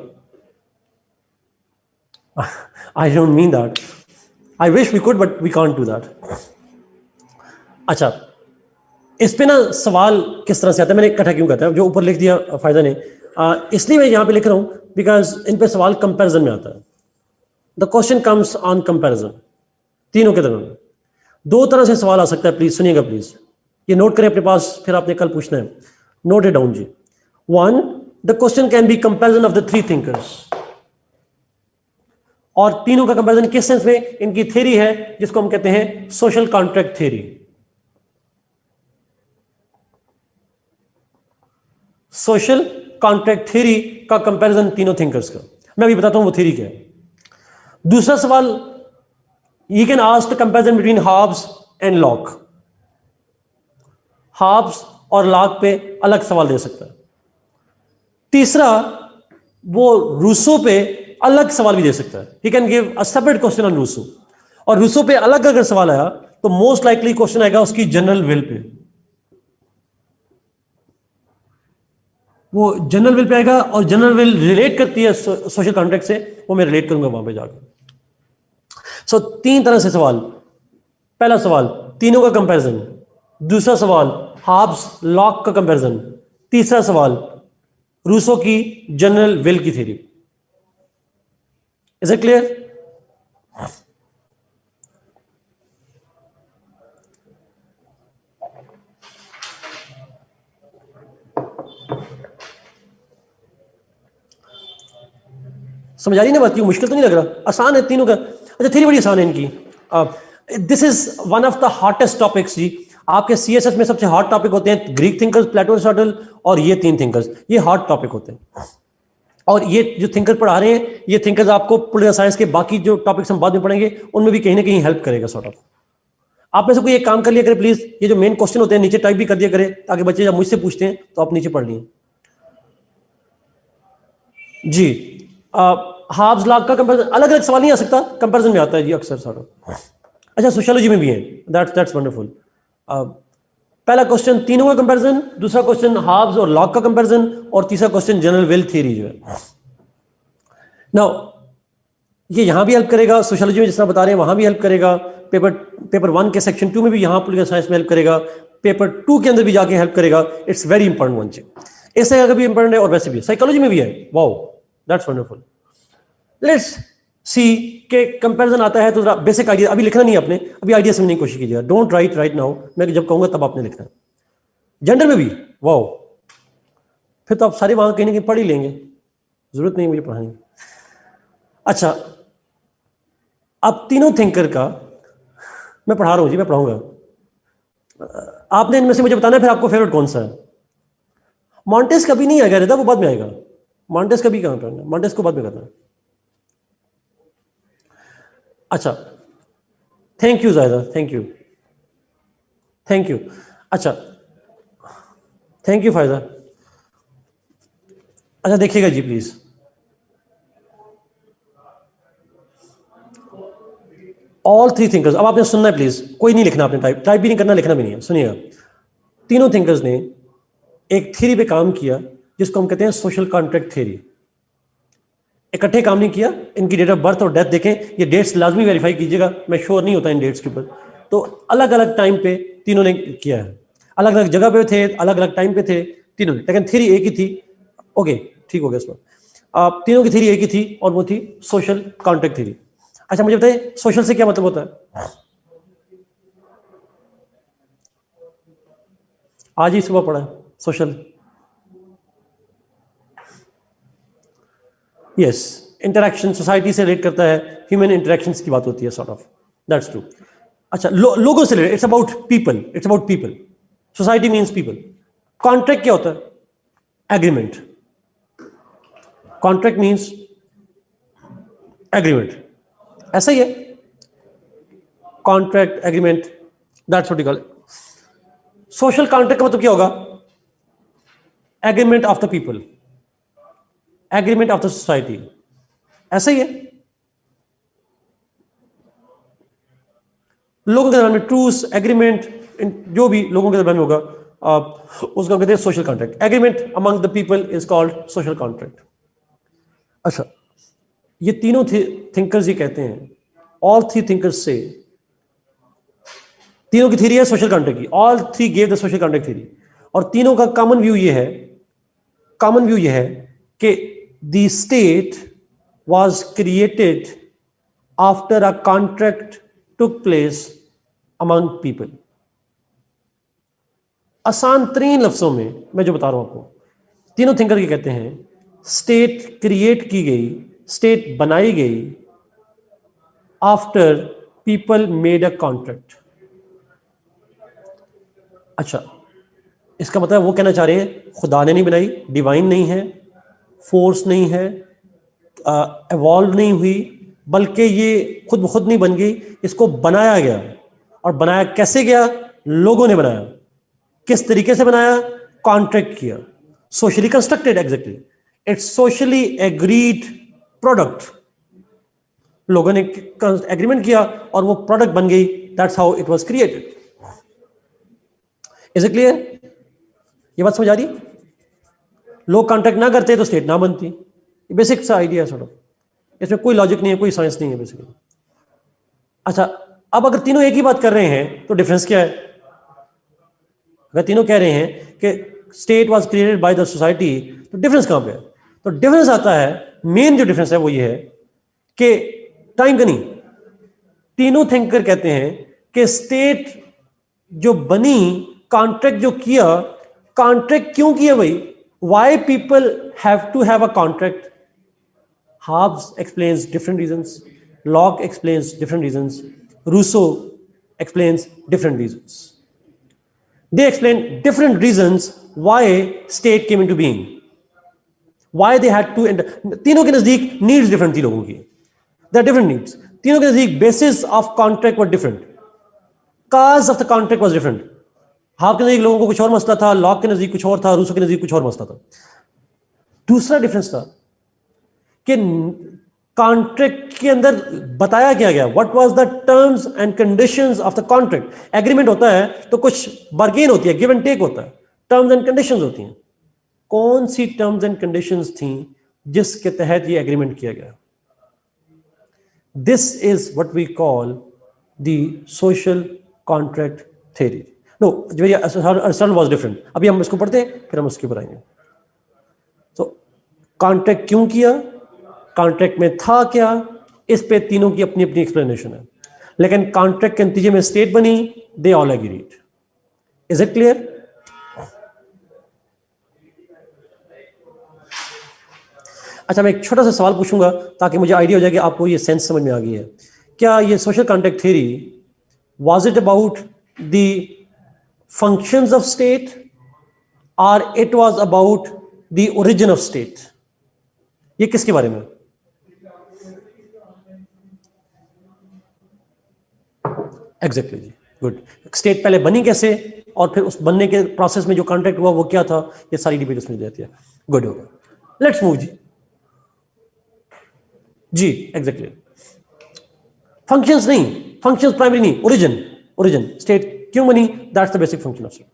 I don't mean that. I wish we could but we can't do that. अच्छा, इस पे ना सवाल किस तरह से आता है, मैंने इकट्ठा क्यों कहता है, जो ऊपर लिख दिया फायदा नहीं. इसलिए मैं यहाँ पे लिख रहा हूँ बिकॉज इन पे सवाल कंपैरिजन में आता है. The question comes on comparison. तीनों के दरम्यान 2 तरह से सवाल आ सकता है, प्लीज सुनिएगा प्लीज, ये नोट करें अपने पास, फिर आपने कल पूछना है. नोट इट डाउन जी. 1, the question can be comparison of the 3 thinkers. और तीनों का कंपैरिजन किस सेंस में, इनकी थ्योरी है जिसको हम कहते हैं social contract theory. Social contract theory का कंपैरिजन तीनों थिंकर्स का. मैं अभी बताता हूं वो थ्योरी क्या है. दूसरा सवाल, you can ask the comparison between Hobbes and Locke. Hobbes और लॉक पे अलग सवाल दे सकता है. तीसरा, वो रूसो पे अलग सवाल भी दे सकता है. He can give a separate question on Rousseau. और रूसो पे अलग अगर सवाल आया तो मोस्ट लाइकली क्वेश्चन आएगा उसकी जनरल विल पे. वो जनरल विल पे आएगा, और जनरल विल रिलेट करती है सोशल कॉन्ट्रैक्ट से, वो मैं रिलेट करूंगा वहां पे जाकर. सो 3 तरह से सवाल. पहला सवाल तीनों का कंपैरिजन. दूसरा सवाल हॉब्स लॉक का कंपैरिजन. तीसरा सवाल रूसो की जनरल विल की थ्योरी. Is it clear? समझ आ रही ना बात? क्यों मुश्किल तो नहीं लग रहा? आसान है तीनों का. अच्छा, थ्योरी बड़ी आसान है इनकी. This is one of the hottest topics जी. आपके सीएसएस में सबसे हॉट टॉपिक होते हैं ग्रीक थिंकर्स, प्लेटो, अरिस्टोटल, और ये 3 थिंकर्स. ये हॉट टॉपिक होते हैं. और ये जो थिंकर पढ़ा रहे हैं, ये थिंकर्स आपको पॉलिटिकल साइंस के बाकी जो टॉपिक्स हम बाद में पढ़ेंगे उनमें भी कहीं ना कहीं हेल्प करेगा. सॉर्ट ऑफ आप में से कोई एक काम कर लिया करे प्लीज, ये जो मेन क्वेश्चन होते हैं नीचे टाइप भी कर दिया करे, ताकि बच्चे जब मुझसे पूछते हैं तो आप नीचे पढ़ लिए जी. हाब्स लॉक का कंपैरिजन अलग अलग सवाल नहीं आ सकता, कंपैरिजन में आता है जी अक्सर सॉर्ट. अच्छा, सोशियोलॉजी में भी है. That's wonderful. पहला क्वेश्चन तीनों का कंपैरिजन, दूसरा क्वेश्चन हाब्स और लॉक का कंपैरिजन, और तीसरा क्वेश्चन जनरल विल थ्योरी जो है. नाउ ये यहां भी हेल्प करेगा, सोशियोलॉजी में जिस तरह बता रहे हैं वहां भी हेल्प करेगा, पेपर 1 के सेक्शन 2 में भी यहां पॉलिटिकल साइंस में हेल्प करेगा, पेपर 2 के अंदर भी जाके हेल्प करेगा. इट्स वेरी इंपॉर्टेंट वन चीज. इससे अगर भी इंपॉर्टेंट है और वैसे भी साइकोलॉजी में भी है. Wow, that's wonderful. Let's see के कंपैरिजन आता है तो बेसिक आइडिया अभी लिखना नहीं है आपने, अभी आइडिया समझने की कोशिश कीजिएगा. डोंट राइट राइट नाउ, मैं जब कहूंगा तब आपने लिखना है. जेंडर में भी वाओ, फिर तो आप सारे वहां कहीं ना कहीं पढ़ ही लेंगे, जरूरत नहीं मुझे पढ़ाने की. अच्छा, अब तीनों थिंकर का मैं पढ़ा रहा हूँ जी, मैं पढ़ाऊंगा। आपने इनमें से मुझे बताना है फिर आपको फेवरेट कौन सा है। मॉन्टेस कभी नहीं आएगा रेदा, वो बाद में आएगा। मॉन्टेस कभी कहाँ करना, मॉन्टेस को बाद में करना है। अच्छा, थैंक यू जायदा, थैंक यू, थैंक यू। अच्छा, थैंक यू फायदा। अच्छा देखिएगा जी प्लीज, ऑल थ्री थिंकर्स, अब आपने सुनना है प्लीज, कोई नहीं लिखना, आपने टाइप भी नहीं करना, लिखना भी नहीं है। सुनिएगा, तीनों थिंकर्स ने एक थ्योरी पे काम किया जिसको हम कहते हैं सोशल कॉन्ट्रैक्ट थ्योरी। इकट्ठे काम नहीं किया, इनकी डेट ऑफ बर्थ और डेथ देखें, ये डेट्स लाजमी वेरीफाई कीजिएगा, मैं श्योर नहीं होता इन डेट्स के ऊपर। तो अलग अलग टाइम पे तीनों ने किया है, अलग अलग जगह पे थे, अलग अलग टाइम पे थे तीनों ने, लेकिन थ्योरी एक ही थी। ओके, ठीक हो गया इस पर। आप तीनों की थ्योरी एक ही थी और वो थी सोशल कॉन्ट्रैक्ट थ्योरी। अच्छा मुझे बताइए सोशल से क्या मतलब होता है? आज ही सुबह पढ़ा सोशल। यस, इंटरेक्शन, सोसाइटी से रिलेट करता है, ह्यूमन इंटरेक्शंस की बात होती है, सॉर्ट ऑफ, दैट्स ट्रू। अच्छा, लोगों से related, it's about people, it's about people. Society means people. Contract क्या होता है? एग्रीमेंट। कॉन्ट्रैक्ट मीन्स एग्रीमेंट, ऐसा ही है। Contract, agreement, that's what you call it. Social contract का मतलब क्या होगा? Agreement of the people, agreement of the society, ऐसा ही है। लोगों के दरमियान में ट्रूस, एग्रीमेंट, जो भी लोगों के दरमियान में होगा उसको कहते हैं social contract. Agreement among the people is called social contract. अच्छा, ये तीनों थिंकर्स ये कहते हैं, ऑल थ्री थिंकर्स से, तीनों की थ्योरी है सोशल कॉन्ट्रैक्ट की, all three gave the social contract theory, और तीनों का कॉमन व्यू ये है, कॉमन व्यू ये है कि the state was created after a contract took place among people. आसान तरीन लफ्जों में मैं जो बता रहा हूं आपको, तीनों थिंकर ये कहते हैं स्टेट क्रिएट की गई, स्टेट बनाई गई after people made a contract. अच्छा, इसका मतलब वो कहना चाह रहे हैं खुदा ने नहीं बनाई, डिवाइन नहीं है, फोर्स नहीं है, एवॉल्व नहीं हुई, बल्कि ये खुद ब खुद नहीं बन गई, इसको बनाया गया। और बनाया कैसे गया? लोगों ने बनाया। किस तरीके से बनाया? कॉन्ट्रैक्ट किया, socially constructed, exactly, it's socially agreed product. लोगों ने एग्रीमेंट किया और वो प्रोडक्ट बन गई, that's how it was created. Is it clear? ये बात समझ आ रही? लोग कॉन्ट्रैक्ट ना करते तो स्टेट ना बनती, बेसिक सा आइडिया सॉर्ट ऑफ, इसमें कोई लॉजिक नहीं है, कोई साइंस नहीं है बेसिकली। अच्छा, अब अगर तीनों एक ही बात कर रहे हैं तो डिफरेंस क्या है? अगर तीनों कह रहे हैं कि state was created by the society, तो डिफरेंस कहां पे है? तो डिफरेंस आता है, मेन जो डिफरेंस है वो ये है कि टाइम का नहीं। तीनों थिंकर कहते हैं कि स्टेट जो बनी, कॉन्ट्रैक्ट जो किया, कॉन्ट्रैक्ट क्यों किया भाई? Why people have to have a contract? Hobbes explains different reasons, Locke explains different reasons, Rousseau explains different reasons. They explain different reasons why state came into being, why they had to तीनों के नजदीक needs different थी लोगों की, there are different needs। तीनों के नजदीक basis of contract were different, cause of the contract was different। Half के नजदीक लोगों को कुछ और मसला था, लॉक के नजदीक कुछ और था, रूसो के नजदीक कुछ और मसला था। दूसरा डिफरेंस था कि कॉन्ट्रैक्ट के अंदर बताया क्या गया, what was the terms and conditions of the contract. Agreement होता है तो कुछ बार्गेन होती है, गिव एंड टेक होता है, टर्म्स एंड कंडीशंस होती हैं। कौन सी टर्म्स एंड कंडीशंस थी जिसके तहत ये एग्रीमेंट किया गया? This is what we call the social contract theory. No, Aristotle was different. अभी हम इसको पढ़ते हैं, फिर हम उसके ऊपर आएंगे। तो कॉन्ट्रैक्ट क्यों किया, कॉन्ट्रैक्ट में था क्या, इस पे तीनों की अपनी अपनी एक्सप्लेनेशन है, लेकिन कॉन्ट्रैक्ट के नतीजे में स्टेट बनी, they all agreed. Is it clear? अच्छा, मैं एक छोटा सा सवाल पूछूंगा ताकि मुझे आइडिया हो जाए कि आपको ये सेंस समझ में आ गई है। क्या ये social contract theory Was it about the functions of state, or it was about the origin of state? ये किसके बारे में? एग्जैक्टली जी, गुड. स्टेट पहले बनी कैसे और फिर उस बनने के प्रोसेस में जो कॉन्ट्रैक्ट हुआ वो क्या था, ये सारी डिबेट उसमें जाती है. गुड हो गया. लेट्स मूव जी. जी एग्जैक्टली. फंक्शंस नहीं, फंक्शंस प्राइमरी नहीं, ओरिजिन. ओरिजिन स्टेट क्यों बनी, that's the basic function of state.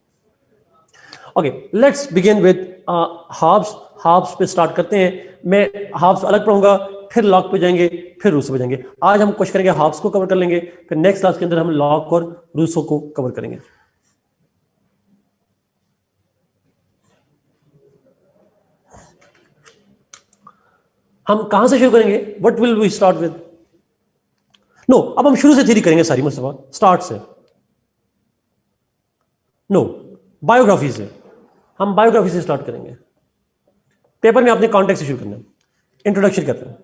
Okay, let's begin with Hobbes. Hobbes पे स्टार्ट करते हैं. मैं हाब्स अलग पढ़ूंगा, फिर लॉक पे जाएंगे, फिर रूसो पे जाएंगे. आज हम कोशिश करेंगे हाब्स को कवर कर लेंगे, फिर नेक्स्ट क्लास के अंदर हम लॉक और रूसो को कवर करेंगे. हम कहां से शुरू करेंगे? What will we start with? No, अब हम शुरू से थ्योरी करेंगे सारी, मुस्तफा स्टार्ट से. नो, बायोग्राफी से. हम बायोग्राफी से स्टार्ट करेंगे. पेपर में आपने कॉन्टेक्स्ट से शुरू करना है. इंट्रोडक्शन करते हैं.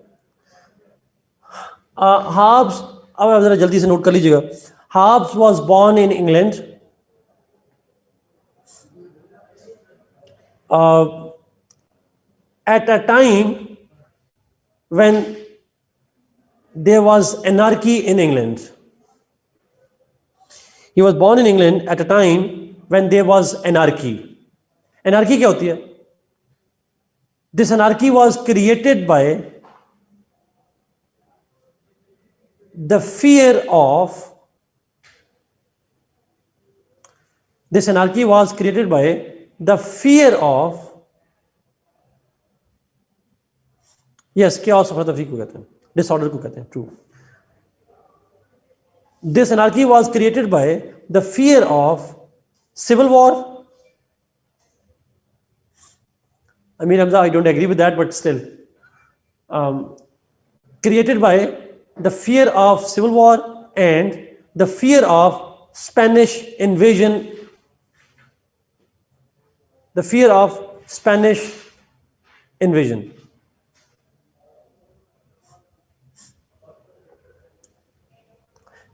हाब्स, अब आप जरा जल्दी से नोट कर लीजिएगा. Hobbes was born in England at a time when there was anarchy in England. He was born in England at a time when there was anarchy. Anarchy क्या होती है? This anarchy was created by the fear of. This anarchy was created by the fear of. Yes, chaos of the को कहते हैं, disorder को कहते हैं. True. This anarchy was created by the fear of civil war. Amir Hamza, I don't agree with that, but still, created by the fear of civil war and the fear of Spanish invasion. The fear of Spanish invasion.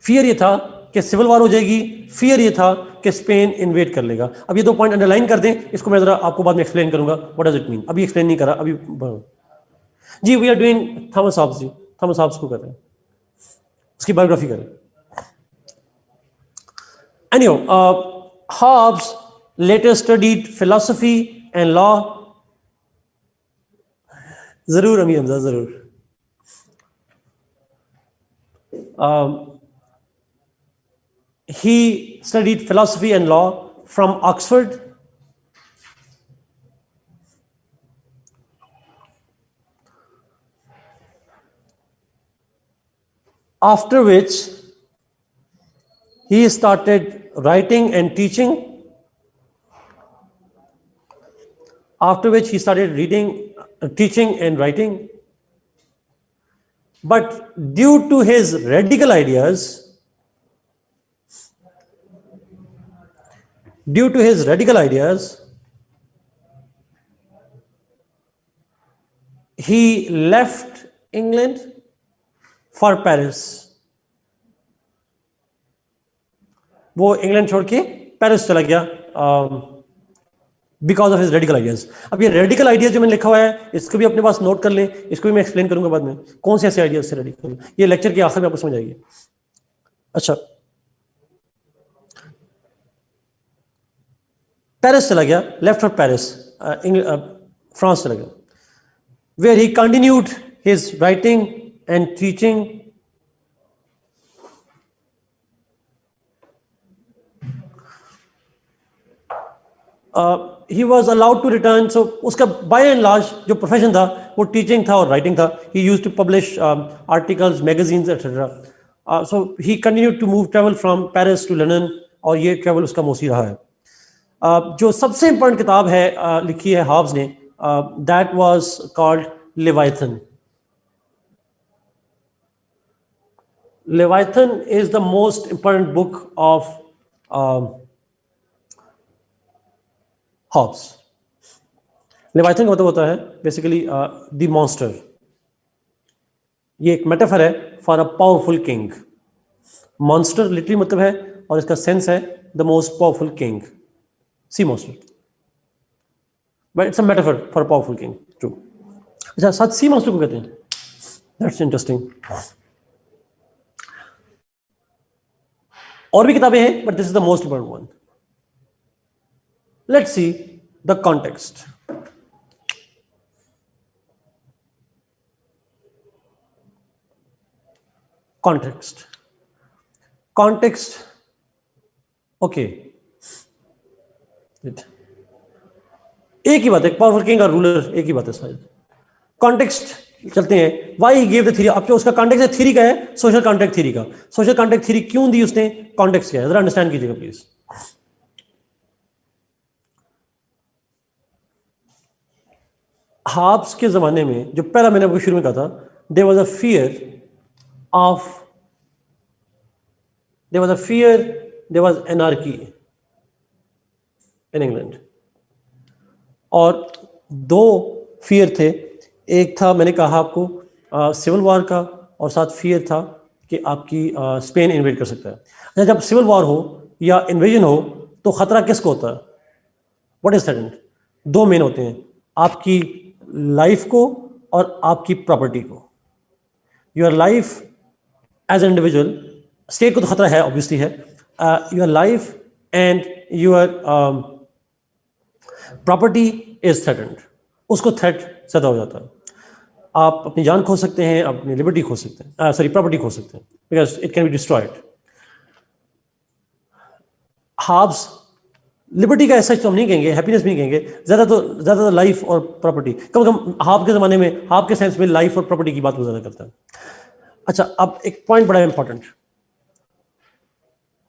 Fear ये था कि civil war हो जाएगी, fear ये था कि Spain invade कर लेगा. अब ये दो पॉइंट अंडरलाइन कर दें, इसको मैं जरा आपको बाद में एक्सप्लेन करूंगा व्हाट डज इट मीन. अभी एक्सप्लेन नहीं करा अभी. जी we are doing Thomas Hobbes. जी थॉमस हॉब्स को कहते हैं, उसकी बायोग्राफी करें. Anyhow, Hobbes later studied philosophy and law. जरूर अमीर हमजा, जरूर. He studied philosophy and law from Oxford. After which he started writing and teaching. After which he started reading, teaching and writing. But due to his radical ideas, he left England for Paris. वो England छोड़ के Paris चला गया because of his radical ideas. अब ये radical ideas जो मैंने लिखा हुआ है, इसको भी अपने पास नोट कर लें, इसको भी मैं एक्सप्लेन करूंगा बाद में कौन से ऐसे आइडियाज से रेडिकल. ये लेक्चर के आखिर में आपको समझ आएगी. अच्छा, पेरिस चला गया, लेफ्ट फॉर पेरिस, फ्रांस चला गया, where he continued his writing and teaching. He was allowed to return. So उसका by and large जो प्रोफेशन था वो टीचिंग था और राइटिंग था. He used to publish articles, magazines, etc. So he continued to travel from Paris to London, और ये travel उसका मोस्टली रहा है. जो सबसे इंपॉर्टेंट किताब है लिखी है हॉब्स ने, that was called Leviathan. Leviathan is the most important book of Hobbes. Leviathan का मतलब होता है बेसिकली द मॉन्स्टर. ये एक मेटाफर है for a powerful king. Monster literally मतलब है, और इसका सेंस है the most powerful king, sea monster, but it's a metaphor for powerful king, true. अच्छा, सच सी मॉन्स्टर को कहते हैं, दैट्स इंटरेस्टिंग। और भी किताबें हैं, but this is the most important one. Let's see the context. Context, okay, एक ही बात है, पावरफुल किंग और रूलर एक ही बात है शायद। कॉन्टेक्स्ट चलते हैं, why he give the theory, अब जो उसका कॉन्टेक्स्ट है थ्योरी का है, सोशल कॉन्ट्रैक्ट थ्योरी का। सोशल कॉन्ट्रैक्ट थ्योरी क्यों दी उसने, कॉन्टेक्स्ट क्या है, जरा अंडरस्टैंड कीजिएगा प्लीज। हाब्स के जमाने में, जो पहला मैंने आपको शुरू में कहा था, there was a fear, there was anarchy in England. और दो फियर थे, एक था मैंने कहा आपको सिविल वॉर का, और साथ फियर था कि आपकी स्पेन इन्वेड कर सकता है। अच्छा, जब सिविल वॉर हो या इन्वेजन हो तो खतरा किसको होता है, व्हाट इज थ्रेटेंड? दो मेन होते हैं, आपकी लाइफ को और आपकी प्रॉपर्टी को। Your life as an individual, state को तो खतरा है ऑब्वियसली है, your life and your property is threatened, उसको थ्रेट ज्यादा हो जाता है। आप अपनी जान खो सकते हैं, आप अपनी लिबर्टी खो सकते हैं, सॉरी प्रॉपर्टी खो सकते हैं, because it can be destroyed. Halves liberty का ऐसा तो हम नहीं कहेंगे, हैप्पीनेस भी नहीं कहेंगे, ज्यादा लाइफ और प्रॉपर्टी, कम कम हाब के जमाने में, हाब के सेंस में लाइफ और प्रॉपर्टी की बात वो ज्यादा करता है। अच्छा, अब एक पॉइंट बड़ा इंपॉर्टेंट,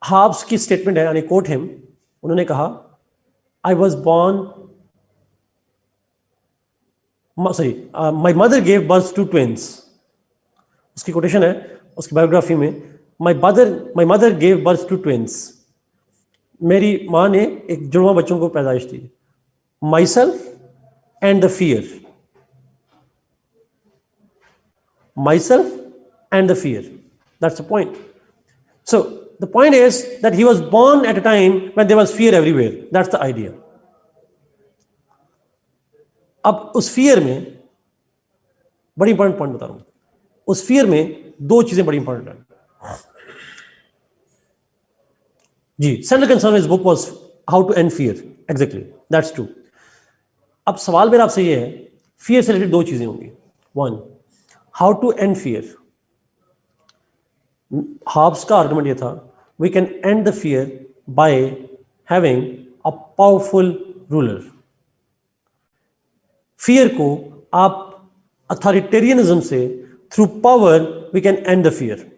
हाब्स की स्टेटमेंट है, यानी कोट हिम, उन्होंने कहा I was born, sorry, my mother gave birth to twins, उसकी कोटेशन है उसकी बायोग्राफी में, my mother gave birth to twins, मेरी माँ ने एक जुड़वा बच्चों को पैदाइश दी, myself and the fear, myself and the fear, that's the point. So the point is that he was born at a time when there was fear everywhere, that's the idea. अब उस fear में बड़ी important point बता रहा हूं, उस fear में दो चीजें बड़ी इंपॉर्टेंट है जी। सेंट्रल कंसर्न इस book was how to end fear, exactly, that's true. अब सवाल मेरा आपसे ये है, फियर से रिलेटेड दो चीजें होंगी, one, how to end fear. Hobbes का आर्गुमेंट ये था, we can end the fear by having a powerful ruler. Fear को आप अथॉरिटेरियनिज्म से, through power we can end the fear.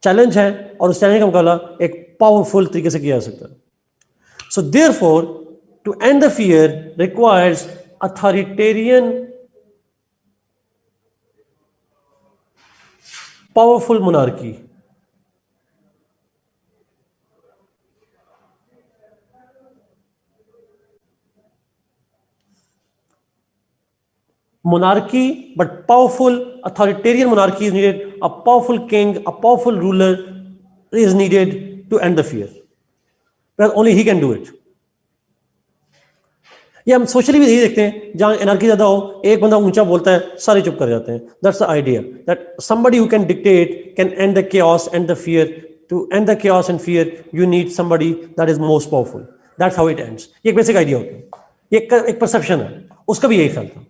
Challenge है, और उस चैलेंज का मुकाबला एक पावरफुल तरीके से किया जा सकता है। So therefore to end the fear requires authoritarian powerful monarchy. monarchy, but powerful authoritarian monarchy is needed. A powerful king, a powerful ruler is needed to end the fear, because only he can do it. ये हम socially भी यही देखते हैं, जहां anarchy ज्यादा हो, एक बंदा ऊंचा बोलता है, सारे चुप कर जाते हैं। That's the idea, that somebody who can dictate can end the chaos and the fear. To end the chaos and fear, you need somebody that is most powerful. That's how it ends. ये एक basic idea होता है, ये एक perception है, उसका भी यही ख्याल था।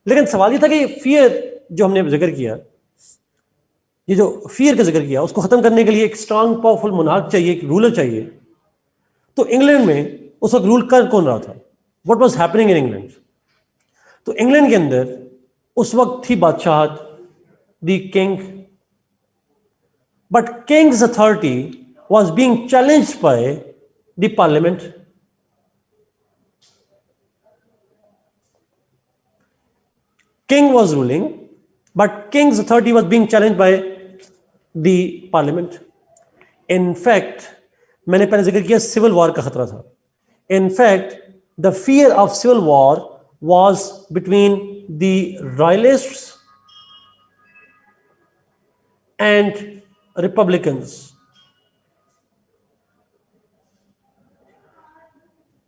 लेकिन सवाल ये था कि फियर जो हमने जिक्र किया, ये जो फियर का जिक्र किया, उसको खत्म करने के लिए एक स्ट्रांग पावरफुल मोनार्क चाहिए, एक रूलर चाहिए। तो इंग्लैंड में उस वक्त रूल कर कौन रहा था, what was happening in England? तो इंग्लैंड के अंदर उस वक्त थी बादशाहत, the king, but king's authority was being challenged by the parliament. King was ruling, but king's authority was being challenged by the parliament. In fact, मैंने पहले जिक्र किया सिविल वॉर का खतरा था। In fact, the fear of civil war was between the royalists and Republicans.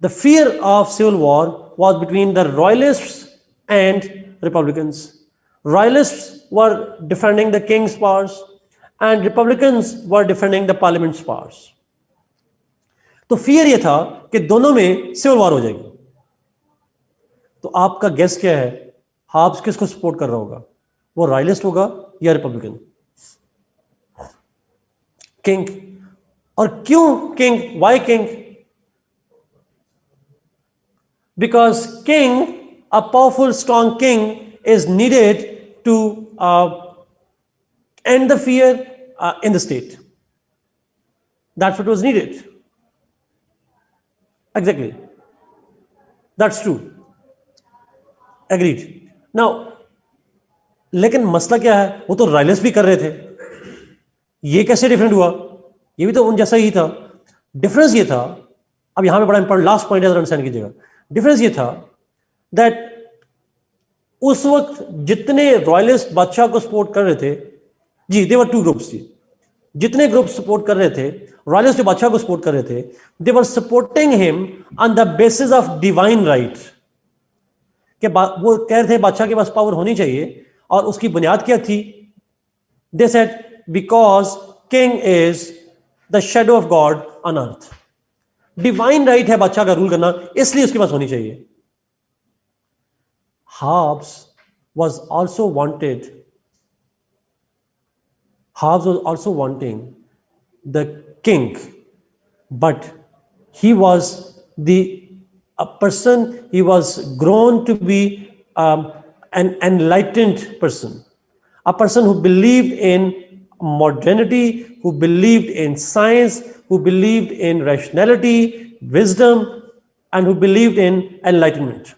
The fear of civil war was between the Royalists and Republicans. Royalists were defending the king's powers and Republicans were defending the parliament's powers. तो fear ये था कि दोनों में civil war हो जाएगी. तो आपका गेस क्या है? हाब्स किसको सपोर्ट कर रहा होगा? वो रॉयलिस्ट होगा या रिपब्लिकन? किंग. और क्यों king? Why king? Because king, a powerful, strong king, is needed to end the fear in the state. That's what was needed. Exactly. That's true. Agreed. Now, लेकिन मसला क्या है? वो तो रॉयलिस्ट भी कर रहे थे. ये कैसे डिफरेंट हुआ? ये भी तो उन जैसा ही था. डिफरेंस ये था, अब यहां पे बड़ा इंपॉर्टेंट लास्ट पॉइंट अंडरस्टैंड कीजिएगा. डिफरेंस ये था दैट उस वक्त जितने रॉयलिस्ट बादशाह को सपोर्ट कर रहे थे, जी देवर टू ग्रुप्स जी, जितने ग्रुप सपोर्ट कर रहे थे, रॉयलिस्ट जो बादशाह को सपोर्ट कर रहे थे, they were supporting him on the basis of divine right. कि वो कह रहे थे बादशाह के पास पावर होनी चाहिए, और उसकी बुनियाद क्या थी? They said because king is the shadow of God on earth. Divine right है बादशाह का रूल करना, इसलिए उसके पास होनी चाहिए. Hobbes was also wanting the king, but he was a person, he was grown to be an enlightened person, a person who believed in modernity, who believed in science, who believed in rationality, wisdom, and who believed in enlightenment.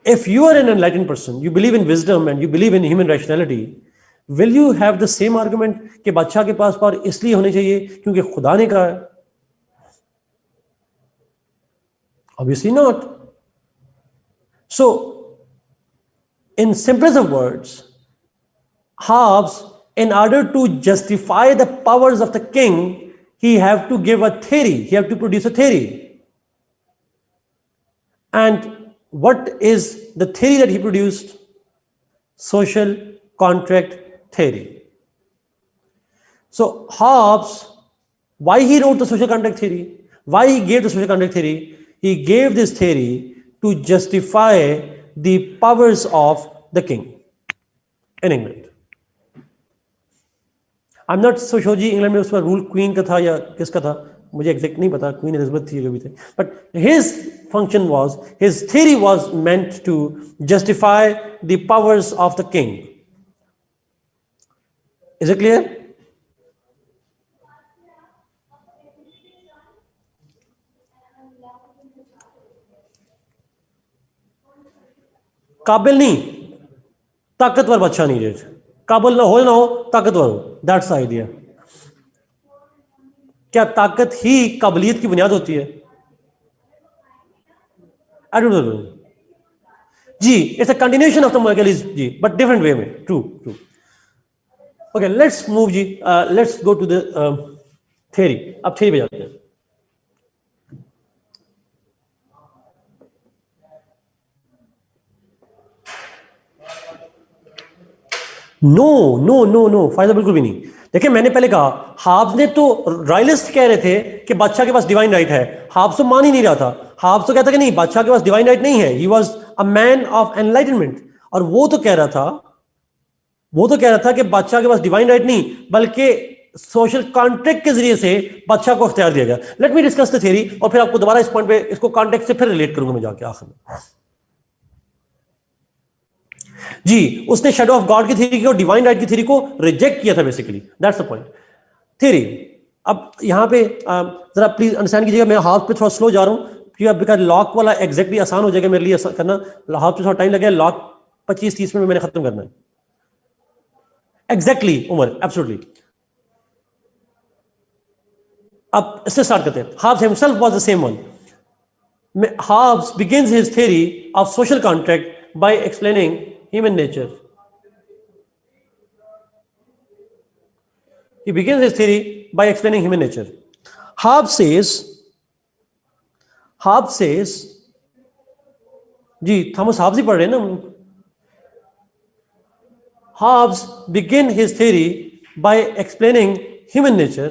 If you are an enlightened person, you believe in wisdom and you believe in human rationality, will you have the same argument कि बादशाह के पास power इसलिए होनी चाहिए क्योंकि खुदा ने कहा है? Obviously not. So, in simplest of words, Hobbes, in order to justify the powers of the king, he have to give a theory. He have to produce a theory. And what is the theory that he produced? Social contract theory. So Hobbes, why he wrote the social contract theory? Why he gave the social contract theory? He gave this theory to justify the powers of the king in England. I'm not so sure जी England में उसका rule queen का था या किसका था, मुझे exact नहीं पता. क्वीन एलिजाबेथ थी, जो भी थे. But his function was, his theory was meant to justify the powers of the king. Is it clear? काबिल नहीं, ताकतवर बादशाह नहीं रेट. काबिल ना हो ताकतवर हो. That's the idea. क्या ताकत ही काबिलियत की बुनियाद होती है? आई डोंट नो जी. It's a continuation of the Machiavellism जी, बट डिफरेंट वे में. ट्रू. ओके, लेट्स मूव जी. Let's go to the theory. अब थ्योरी पे जाते हैं. नो फायदा बिल्कुल भी नहीं. देखिए, मैंने पहले कहा, हाब्स ने तो, रॉयलिस्ट कह रहे थे कि बादशाह के पास डिवाइन राइट है. हाब्स तो मान ही नहीं रहा था. हाब्स तो कहता कि नहीं, बादशाह के पास डिवाइन राइट नहीं है. He was a man of enlightenment. और वो तो कह रहा था कि बादशाह के पास डिवाइन राइट नहीं, बल्कि सोशल कॉन्ट्रैक्ट के जरिए से बादशाह को इख्तियार दिया गया. Let me discuss the theory, और फिर आपको दोबारा इस पॉइंट पे, इसको कॉन्टेक्स्ट से फिर रिलेट करूंगा मैं जाके आखिर में जी. उसने शैडो ऑफ गॉड की थ्योरी को, डिवाइन राइट की थ्योरी को रिजेक्ट किया था basically. That's the point. Theory. अब यहां पे जरा प्लीज अंडरस्टैंड कीजिएगा, मैं हाफ पे थोड़ा स्लो जा रहा हूं क्योंकि बिकॉज लॉक वाला एग्जैक्टली आसान हो जाएगा मेरे लिए करना. हाफ पे थोड़ा टाइम लगेगा. लॉक 25-30 मिनट में मैंने खत्म करना है. Exactly Umar, absolutely. अब इससे स्टार्ट करते हैं. Hobbes himself was the same one. Hobbes begins his theory of social contract by explaining human nature. He begins his theory by explaining human nature. Hobbes says, ji Thomas halves ही पढ़ रहे हैं ना. Hobbes begin his theory by explaining human nature,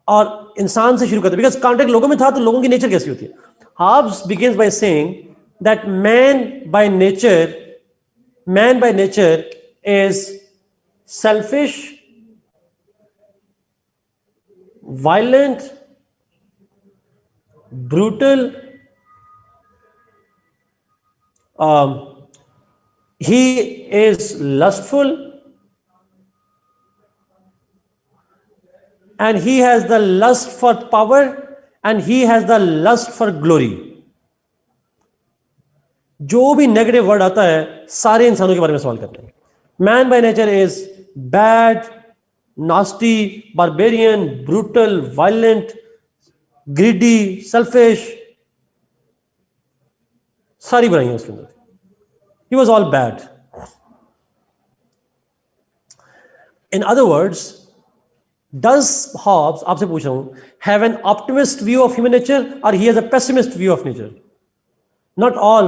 और इंसान से शुरू करते, because contact लोगों में था तो लोगों की नेचर कैसी होती है. Hobbes begins by saying that man by nature is selfish, violent, brutal. He is lustful, and he has the lust for power, and he has the lust for glory. जो भी नेगेटिव वर्ड आता है सारे इंसानों के बारे में सवाल करते हैं. Man by nature is bad, nasty, barbarian, brutal, violent, greedy, selfish, सारी बुराइयां उसके अंदर. He was all bad. In other words, does Hobbes, आपसे पूछ रहा हूं, have an optimist view of human nature, or he has a pessimist view of nature? Not all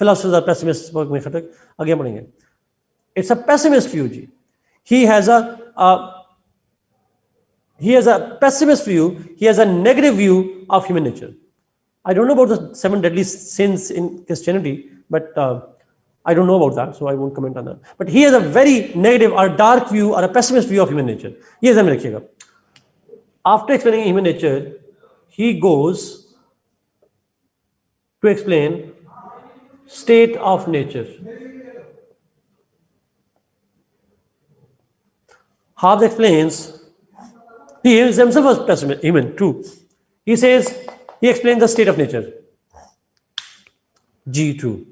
philosophers are pessimists. आगे बढ़ेंगे. It's a pessimist view, ji. He has a pessimist view. He has a negative view of human nature. I don't know about the 7 deadly sins in Christianity, but I don't know about that, so I won't comment on that. But he has a very negative or dark view or a pessimist view of human nature. ये ध्यान में रखिएगा. After explaining human nature, he goes to explain state of nature. Hobbes explains, he himself was pessimist, human, true. He says, he explains the state of nature. G, true.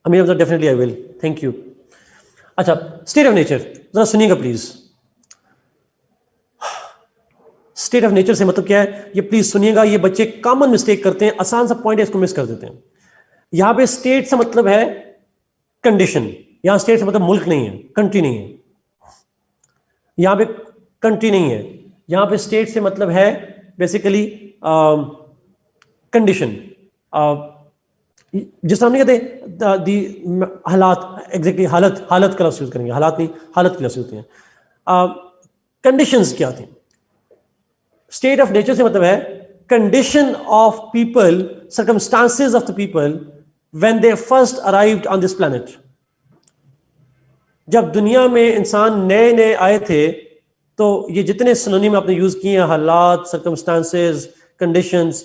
अमीर definitely I will, thank you. अच्छा, state of nature जरा सुनिएगा please. State of nature से मतलब क्या है ये please सुनिएगा. ये बच्चे कॉमन मिस्टेक करते हैं, आसान सा पॉइंट है, इसको मिस कर देते हैं. यहां पे स्टेट से मतलब है कंडीशन. यहां स्टेट से मतलब मुल्क नहीं है, कंट्री नहीं है. यहां पे कंट्री नहीं है. यहां पे स्टेट से मतलब है बेसिकली कंडीशन. जिस तरह हम नहीं कहते दी हालात, एग्जैक्टली हालत का लफ्ज़ यूज करेंगे, हालात नहीं, हालत की लफ्ज़ होती हैं. कंडीशंस क्या थी? स्टेट ऑफ नेचर से मतलब है condition of people, circumstances of the people when they first arrived on this planet. जब दुनिया में इंसान नए नए आए थे तो ये जितने सिनोनिम आपने यूज किए हैं, हालात, circumstances, conditions,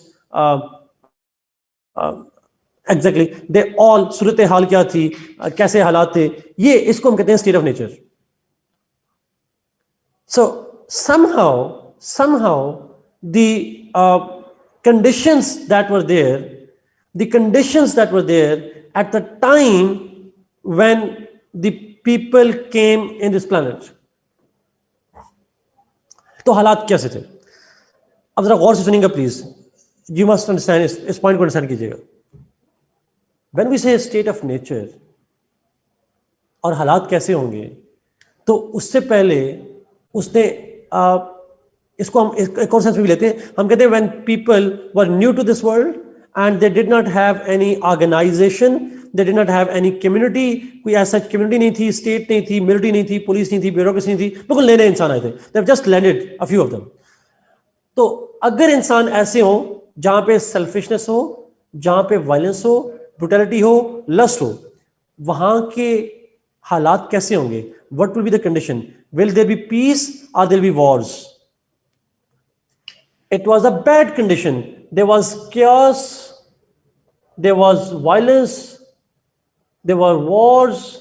exactly they all, सूरत हाल क्या थी, कैसे हालात थे, ये इसको हम कहते हैं state of nature. So somehow the conditions that were there at the time when the people came in this planet, तो हालात कैसे थे? अब जरा गौर से सुनिएगा प्लीज. यू मस्ट अंडरस्टैंड, इस पॉइंट को अंडरस्टैंड कीजिएगा. When we say state of nature और हालात कैसे होंगे, तो उससे पहले उसने इसको हम एक और सेंस में भी लेते हैं. हम कहते हैं when people were new to this world and they did not have any organization, they did not have any community. कोई ऐसा community नहीं थी, state नहीं थी, military नहीं थी, पुलिस नहीं थी, bureaucracy नहीं थी, बिल्कुल नए नए इंसान आए थे. They have just landed, a few of them. तो अगर इंसान ऐसे हो जहां पे selfishness हो, जहां पे violence हो, ब्रुटैलिटी हो, लस्ट हो, वहां के हालात कैसे होंगे? What will be the condition? Will there be peace और there be wars? It was a bad condition. There was chaos, there was violence, there were wars.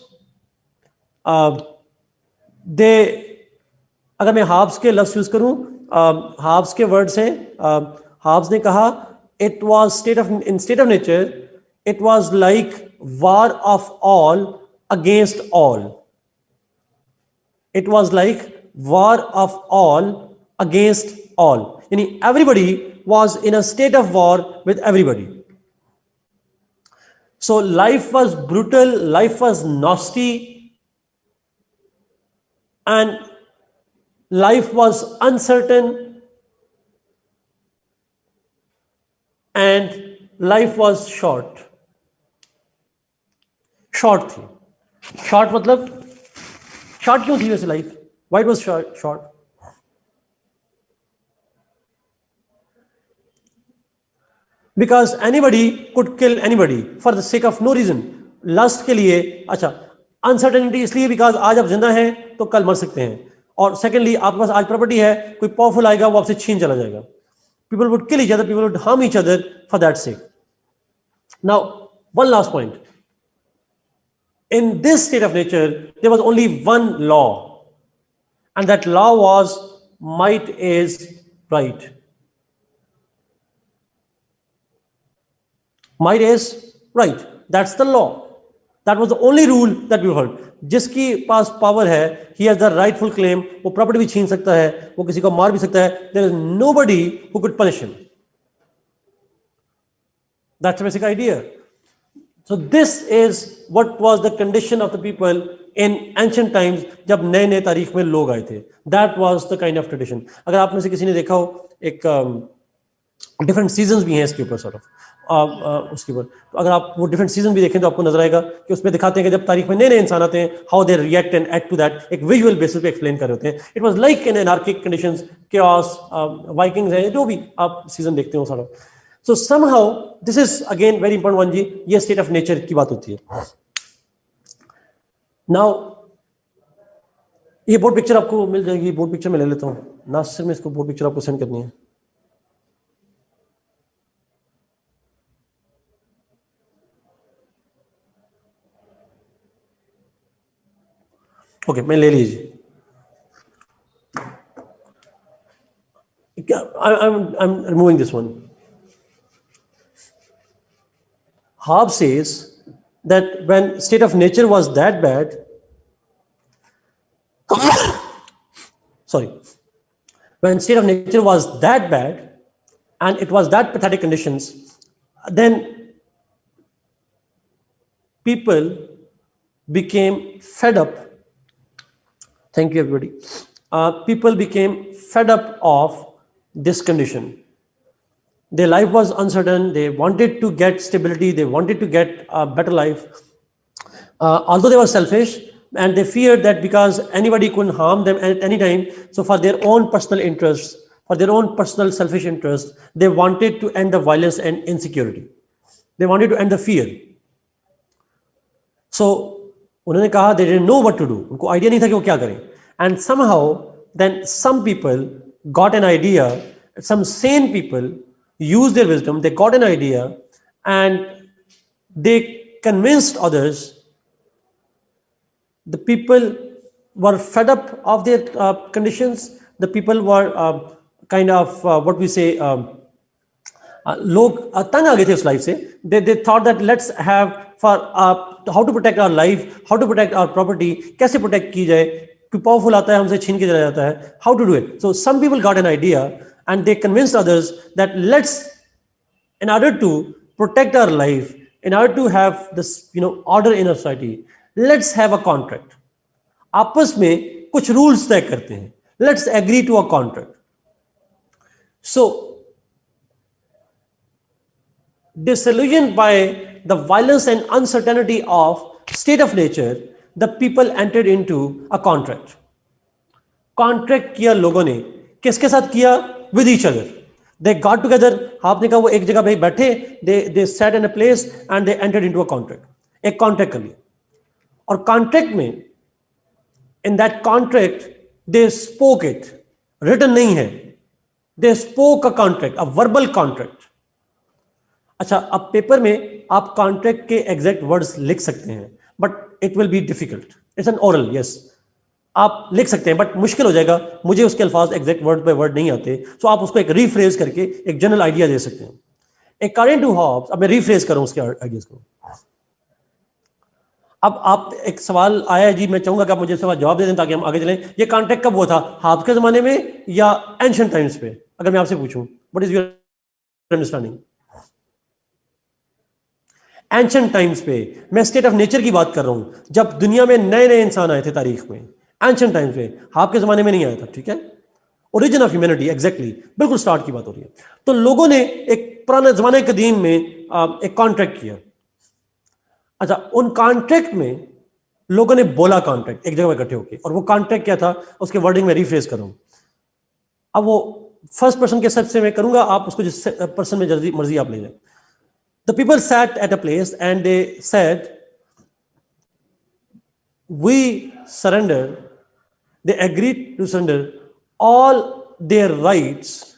They, अगर मैं हाब्स के लफ्ज यूज करूं, हाब्स के वर्ड्स हैं. Halves ने कहा it was state of nature, it was like war of all against all. It was like war of all against all. Yani everybody was in a state of war with everybody. So life was brutal, life was nasty, and life was uncertain, and life was short. Short थी. Short मतलब short क्यों थी वैसे life? Why was short? Because anybody could kill anybody for the sake of no reason. Lust के लिए. अच्छा, uncertainty इसलिए because आज आप जिंदा हैं तो कल मर सकते हैं, और सेकेंडली आपके पास आज प्रॉपर्टी है, कोई पावरफुल आएगा वो आपसे छीन चला जाएगा. People would kill each other, people would harm each other for that sake. Now one last point. In this state of nature, there was only one law, and that law was might is right. Might is right. That's the law. That was the only rule that we heard. जिसकी पास power है, he has the rightful claim. वो property भी छीन सकता है, वो किसी को मार भी सकता है. There is nobody who could punish him. That's the basic idea. So this is what was the condition of the people in ancient times जब नए नए तारीख में लोग आए थे. That was the kind of tradition. अगर आप में से किसी ने देखा हो, एक डिफरेंट सीजन्स भी हैं इसके ऊपर सॉर्ट ऑफ उसके ऊपर, तो अगर आप वो डिफरेंट सीजन भी देखें तो आपको नजर आएगा कि उसमें दिखाते हैं कि जब तारीख में नए नए इंसान आते हैं, how they react and act to that. एक विजुअल बेसिस पे एक्सप्लेन कर रहे होते हैं. It was like in anarchic conditions, chaos, Vikings हैं, जो भी आप सीजन देखते हो sort of. So somehow this is again very important one जी, ये स्टेट ऑफ नेचर की बात होती है. Now ये बोर्ड पिक्चर आपको मिल जाएगी. बोर्ड पिक्चर में ले लेता हूँ, नासिर में इसको बोर्ड पिक्चर आपको सेंड करनी है. ओके, मैं ले लीजिए. I'm removing this one. Hobbes says that when state of nature was that bad, sorry, when state of nature was that bad and it was that pathetic conditions, then people became fed up. Thank you everybody. People became fed up of this condition. Their life was uncertain. They wanted to get stability. They wanted to get a better life. Although they were selfish, and they feared that because anybody couldn't harm them at any time, so for their own personal interests, for their own personal selfish interests, they wanted to end the violence and insecurity. They wanted to end the fear. So उन्होंने कहा they didn't know what to do. उनको idea नहीं था कि वो क्या करें. And somehow then some people got an idea. Some sane people used their wisdom, they got an idea, and they convinced others. The people were fed up of their conditions. The people were kind of what we say, लोग तंग आ गए थे उस life से. They thought that let's have for how to protect our life, how to protect our property, कैसे protect की जाए, कोई पावरफुल आता है हमसे छीन के चला जाता है, how to do it. So some people got an idea and they convinced others that let's, in order to protect our life, in order to have this order in a society, let's have a contract. आपस में कुछ rules तय करते हैं. Let's agree to a contract. So disillusioned by the violence and uncertainty of state of nature, the people entered into a contract. Contract किया लोगों ने, किसके साथ किया? With each other. They got together. आपने कहा वो एक जगह पे बैठे, they sat in a place and they entered into a contract. एक contract कर लिया. और contract में, in that contract, they spoke it. Written नहीं है. They spoke a contract, a verbal contract. अच्छा, अब पेपर में आप कॉन्ट्रैक्ट के एग्जैक्ट वर्ड्स लिख सकते हैं, but it will be difficult. It's an oral, yes, आप लिख सकते हैं, बट मुश्किल हो जाएगा. मुझे उसके अल्फाज एग्जैक्ट वर्ड बाय वर्ड नहीं आते, तो आप उसको एक रीफ्रेज करके एक जनरल आइडिया दे सकते हैं. अकॉर्डिंग टू हॉब्स, अब मैं रीफ्रेज करूं उसके आइडियाज को. अब आप एक सवाल आया है जी, मैं चाहूंगा कि आप मुझे सवाल जवाब दे दें ताकि हम आगे चलें. ये कॉन्ट्रैक्ट कब हुआ था, हॉब्स के जमाने में या एंशिएंट टाइम्स पे? अगर मैं आपसे पूछूं, what is your understanding? Ancient times पे, मैं स्टेट ऑफ नेचर की बात कर रहा हूं, जब दुनिया में नए नए इंसान आए थे तारीख में, एंशिएंट टाइम्स पे, आपके जमाने में नहीं आया था, ठीक है, ओरिजिन ऑफ ह्यूमैनिटी, एग्जैक्टली, बिल्कुल स्टार्ट की बात हो रही है। तो लोगों ने एक पुराने जमाने कदीम में एक कॉन्ट्रैक्ट किया। अच्छा, उन कॉन्ट्रैक्ट में लोगों ने बोला कॉन्ट्रैक्ट एक जगह इकट्ठे होकर, और वो कॉन्ट्रैक्ट क्या था, उसके वर्डिंग में रिफ्रेज करूं। अब वो फर्स्ट पर्सन के सबसे मैं करूंगा, आप उसको जिस पर्सन में जल्दी मर्जी आप ले जाए। The people sat at a place and they said we surrender, they agreed to surrender all their rights.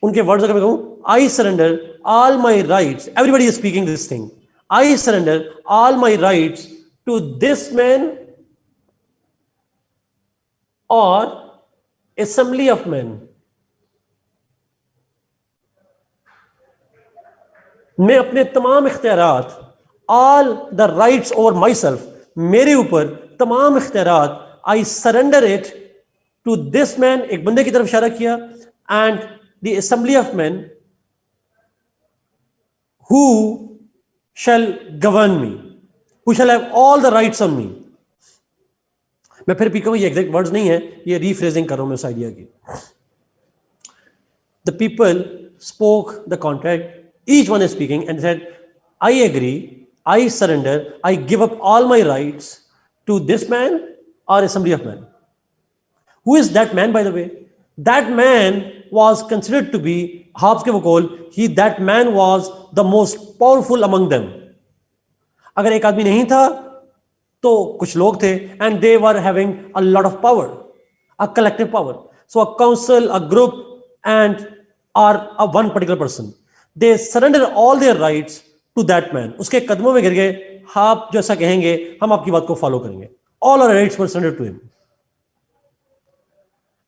उनके वर्ड्स अगर मैं कहूं, I surrender all my rights, everybody is speaking this thing, I surrender all my rights to this man और assembly of men। मैं अपने तमाम इख्तियारात, all the rights over myself, मेरे ऊपर तमाम इख्तियारात, I surrender it to this man, एक बंदे की तरफ इशारा किया, and the assembly of men who shall govern me, who shall have all the rights on me। मैं फिर भी कहूं, ये एग्जैक्ट वर्ड्स नहीं है, ये रीफ्रेजिंग कर रहा हूं मैं उस आइडिया की। The people spoke the contract, each one is speaking and said, I agree, I surrender, I give up all my rights to this man or assembly of men। Who is that man, by the way? That man was considered to be, Hobbes के वकोल, that man was the most powerful among them। अगर एक आदमी नहीं था तो कुछ लोग थे, and they were having a lot of power, a collective power। So a council, a group, and or a one particular person, they surrender all their rights to that man। उसके कदमों में गिर गए, आप जो ऐसा कहेंगे हम आपकी बात को फॉलो करेंगे। All our rights were surrendered to him,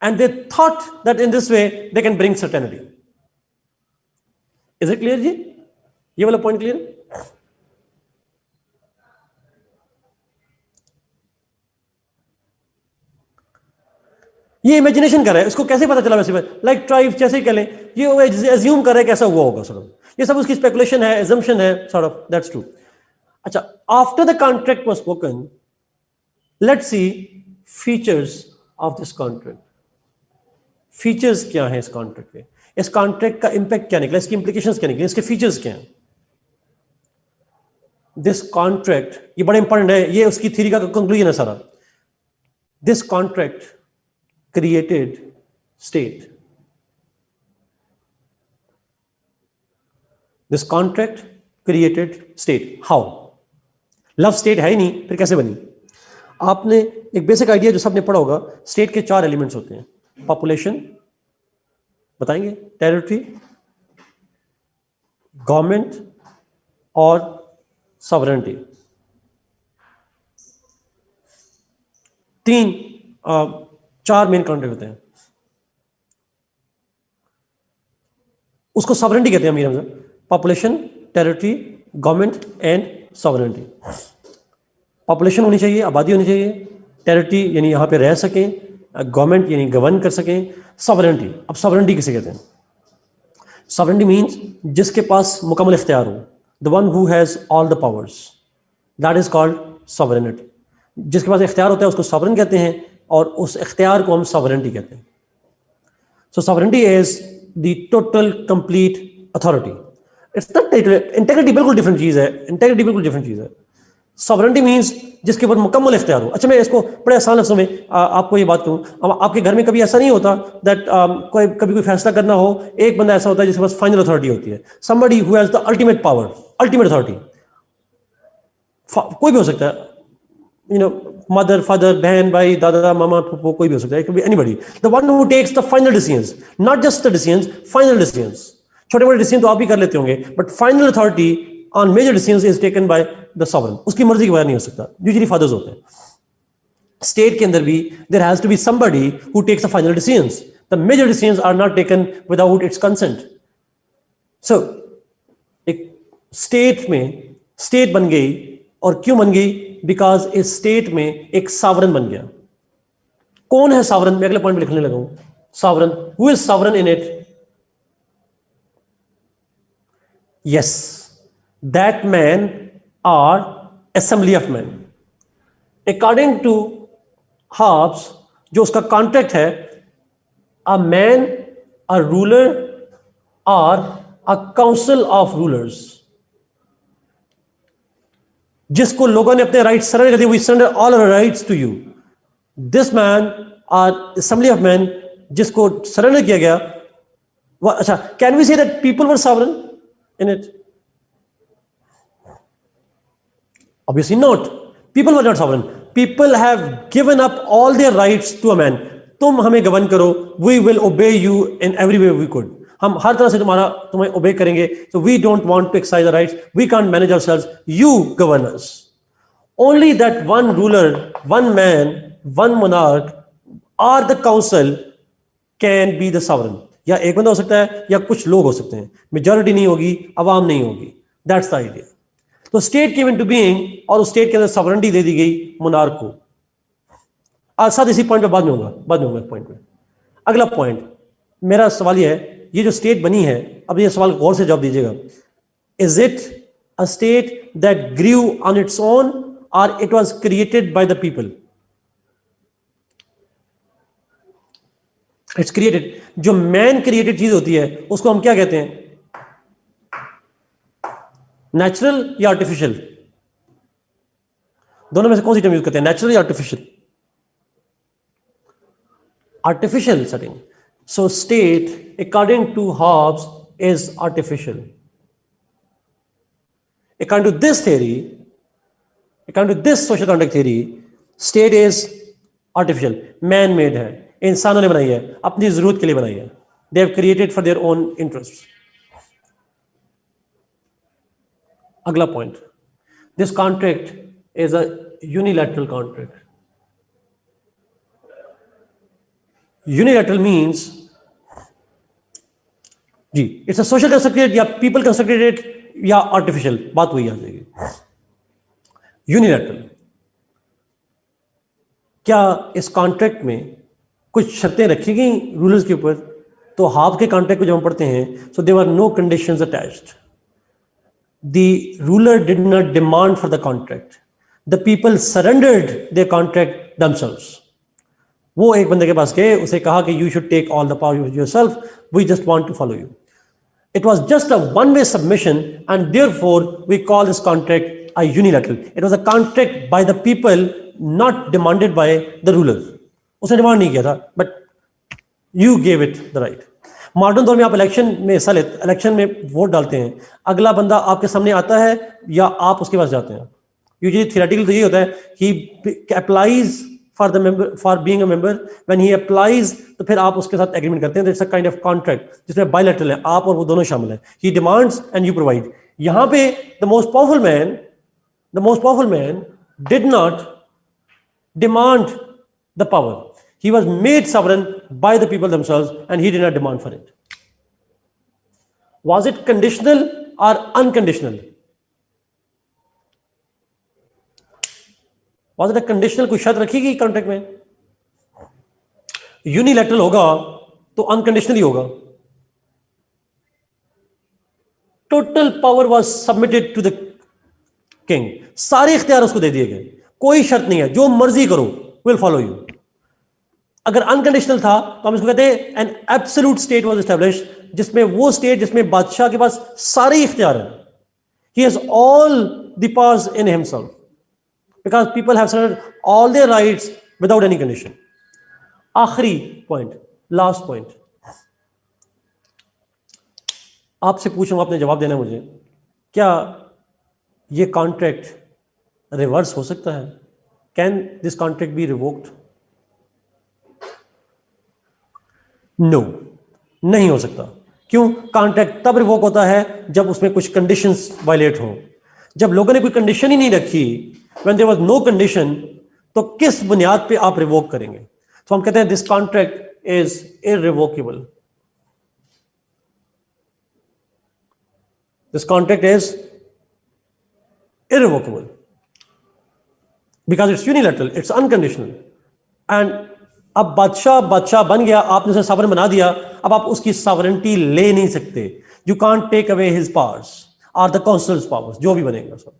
and they thought that in this way they can bring certainty। Is it clear जी? ये वाला पॉइंट क्लियर है? ये इमेजिनेशन कर रहा है, इसको कैसे पता चला? वैसे लाइक ट्राइब जैसे कह लें, ये एज्यूम कर रहा है कैसा हुआ होगा, सॉर्ट ऑफ, ये सब उसकी स्पेकुलेशन है, एजम्पशन है, सॉर्ट ऑफ, दैट्स ट्रू। अच्छा, after the contract was spoken, let's see features of this contract. Features क्या है इस कॉन्ट्रैक्ट के, इस कॉन्ट्रैक्ट का इंपैक्ट क्या निकला, इसकी इंप्लीकेशंस क्या निकली, इसके फीचर्स क्या हैं? दिस कॉन्ट्रैक्ट, ये बड़ा इंपॉर्टेंट है, ये उसकी थ्योरी का कंक्लूजन है सारा। This contract created state। This contract created state। How? Love state है ही नहीं, फिर कैसे बनी? आपने एक बेसिक आइडिया जो सबने पढ़ा होगा, स्टेट के 4 एलिमेंट्स होते हैं, पॉपुलेशन बताएंगे, टेरिटरी, गवर्नमेंट और सॉवरेनिटी। 4 मेन कॉन्ट्रैक्ट होते हैं, उसको सॉवरेनिटी कहते हैं Amir Hamza. Population, territory, government and sovereignty. Population होनी चाहिए, आबादी होनी चाहिए, टेरिटरी यानी यहां पे रह सकें, गवर्नमेंट यानी गवर्न कर सकें, सॉवरेनिटी। अब सॉवरेनिटी किसे कहते हैं? सॉवरेनिटी मीन्स जिसके पास मुकम्मल इख्तियार हो, the one who has all the powers, that is called sovereignty. जिसके पास इख्तियार होता है उसको सॉवरेन कहते हैं, और उस इख्तियार को हम सॉवरेनिटी कहते हैं। So sovereignty is the total complete authority. It's not integrity, बिल्कुल डिफरेंट चीज है, इंटेग्रिटी बिल्कुल डिफरेंट चीज है। सॉवरेनिटी मीन्स जिसके ऊपर मुकम्मल इख्तियार हो। अच्छा, मैं इसको बड़े आसान लफ्ज़ों में आपको ये बात कहूँ, अब आपके घर में कभी ऐसा नहीं होता दैट कभी कोई फैसला करना हो, एक बंदा ऐसा होता है जिसके पास फाइनल अथॉरिटी होती है, somebody who has the ultimate power, ultimate authority. कोई भी हो सकता है, you know, mother, father, बहन, भाई, दादा, मामा, फूफो, कोई भी हो सकता है, it could be anybody, the one who takes the final decisions, not just the decisions, final decisions। छोटे मोटे डिसीजन तो आप भी कर लेते होंगे, but final authority on major decisions is taken by the sovereign. उसकी मर्जी के बगैर नहीं हो सकता, यूजुअली फादर्स होते हैं। स्टेट के अंदर भी there has to be somebody who takes the final decisions, the major decisions are not taken without its consent. So एक स्टेट में स्टेट बन गई, और क्यों बन गई? बिकॉज इस स्टेट में एक सॉवरेन बन गया। कौन है सॉवरेन? मैं अगले पॉइंट में लिखने लगा हूं। Sovereign, who is sovereign in it? Yes, that man or assembly of men. According to Hobbes, जो उसका कॉन्ट्रैक्ट है, a man, a ruler or a council of rulers, जिसको लोगों ने अपने राइट्स सरेंडर कर दिए, we surrender all our rights to you. This man or assembly of men जिसको सरेंडर किया गया, अच्छा, can we say that people were sovereign in it? Obviously not. People were not sovereign. People have given up all their rights to a man. तुम हमें govern करो, we will obey you in every way we could. हम हर तरह से तुम्हें obey करेंगे. So we don't want to exercise our rights. We can't manage ourselves. You govern us. Only that one ruler, one man, one monarch, or the council can be the sovereign. या एक बंदा हो सकता है या कुछ लोग हो सकते हैं, मेजॉरिटी नहीं होगी, अवाम नहीं होगी. That's the idea. तो स्टेट केम इनटू बीइंग और उस स्टेट के अंदर सॉवरेनिटी दे दी गई मोनार्क को. आज साथ इसी पॉइंट पे बाद में होगा पॉइंट में. अगला पॉइंट मेरा सवाल ये है, ये जो स्टेट बनी है, अब ये सवाल गौर से जवाब दीजिएगा. Is it a state that grew on its own और it was created by the people? It's created. जो मैन क्रिएटेड चीज होती है उसको हम क्या कहते हैं? नेचुरल या आर्टिफिशियल? दोनों में से कौन सी टर्म यूज करते हैं, नेचुरल या artificial? Artificial setting. So state according to Hobbes is artificial. According to this theory, according to this social contract theory, state is artificial, man made है, इंसानों ने बनाई है, अपनी जरूरत के लिए बनाई है. They have created for their own interest. अगला point, this contract is a unilateral contract. Unilateral means जी इट्स अ सोशल कंस्ट्रक्टेड या पीपल कंस्ट्रक्टेड या आर्टिफिशियल, बात वही आ जाएगी. यूनिलैटरल. क्या इस कॉन्ट्रैक्ट में कुछ शर्तें रखी गई रूलर्स के ऊपर? तो हाफ के कॉन्ट्रैक्ट को जब हम पढ़ते हैं, so there were no conditions attached. The ruler did not demand for the contract. The people surrendered their contract themselves. वो एक बंदे के पास गए, उसे कहा कि you should take all the power yourself. We just want to follow you. It was just a one-way submission, and therefore we call this contract a unilateral. It was a contract by the people, not demanded by the ruler. उसने demand नहीं किया था, but you gave it the right. Modern दौर में आप election में हिस्सा लेते, इलेक्शन में वोट डालते हैं, अगला बंदा आपके सामने आता है या आप उसके पास जाते हैं. यूजुअली थियोरेटिकल तो यही होता है, he applies for the member, for being a member. When he applies, तो फिर आप उसके साथ एग्रीमेंट करते हैं. It's a kind of contract जिसमें बायलैटरल है, आप और वो दोनों शामिल हैं. He demands and you provide. यहां पे the most powerful man did not demand the power. He was made sovereign by the people themselves, and he did not demand for it. Was it conditional or unconditional? Was it a conditional? कोई शर्त रखी गई contract में? Unilateral होगा तो unconditionally होगा. Total power was submitted to the king. सारे इख्तियार उसको दे दिए गए, कोई शर्त नहीं है, जो मर्जी करो, विल फॉलो यू. अगर अनकंडीशनल था तो हम इसको कहते हैं an absolute state was established, जिसमें वो स्टेट जिसमें बादशाह के पास सारे इख्तियार हैं. He has all the powers in himself because people have surrendered all their rights without any condition. आखिरी पॉइंट, लास्ट पॉइंट, आपसे पूछूंगा, आपने जवाब देना मुझे. क्या ये कॉन्ट्रैक्ट रिवर्स हो सकता है? Can this contract be revoked? No, नहीं हो सकता. क्यों? कॉन्ट्रैक्ट तब रिवोक होता है जब उसमें कुछ कंडीशंस वायलेट हो. जब लोगों ने कोई कंडीशन ही नहीं रखी, when there was no condition, तो किस बुनियाद पे आप रिवोक करेंगे? तो हम कहते हैं this contract is irrevocable. This contract is irrevocable because it's unilateral, it's unconditional. And अब बादशाह बन गया, आपने उसे सॉवरेन बना दिया, अब आप उसकी सॉवरेनिटी ले नहीं सकते. You can't take away his powers. Are the councils powers, जो भी बनेगा सब,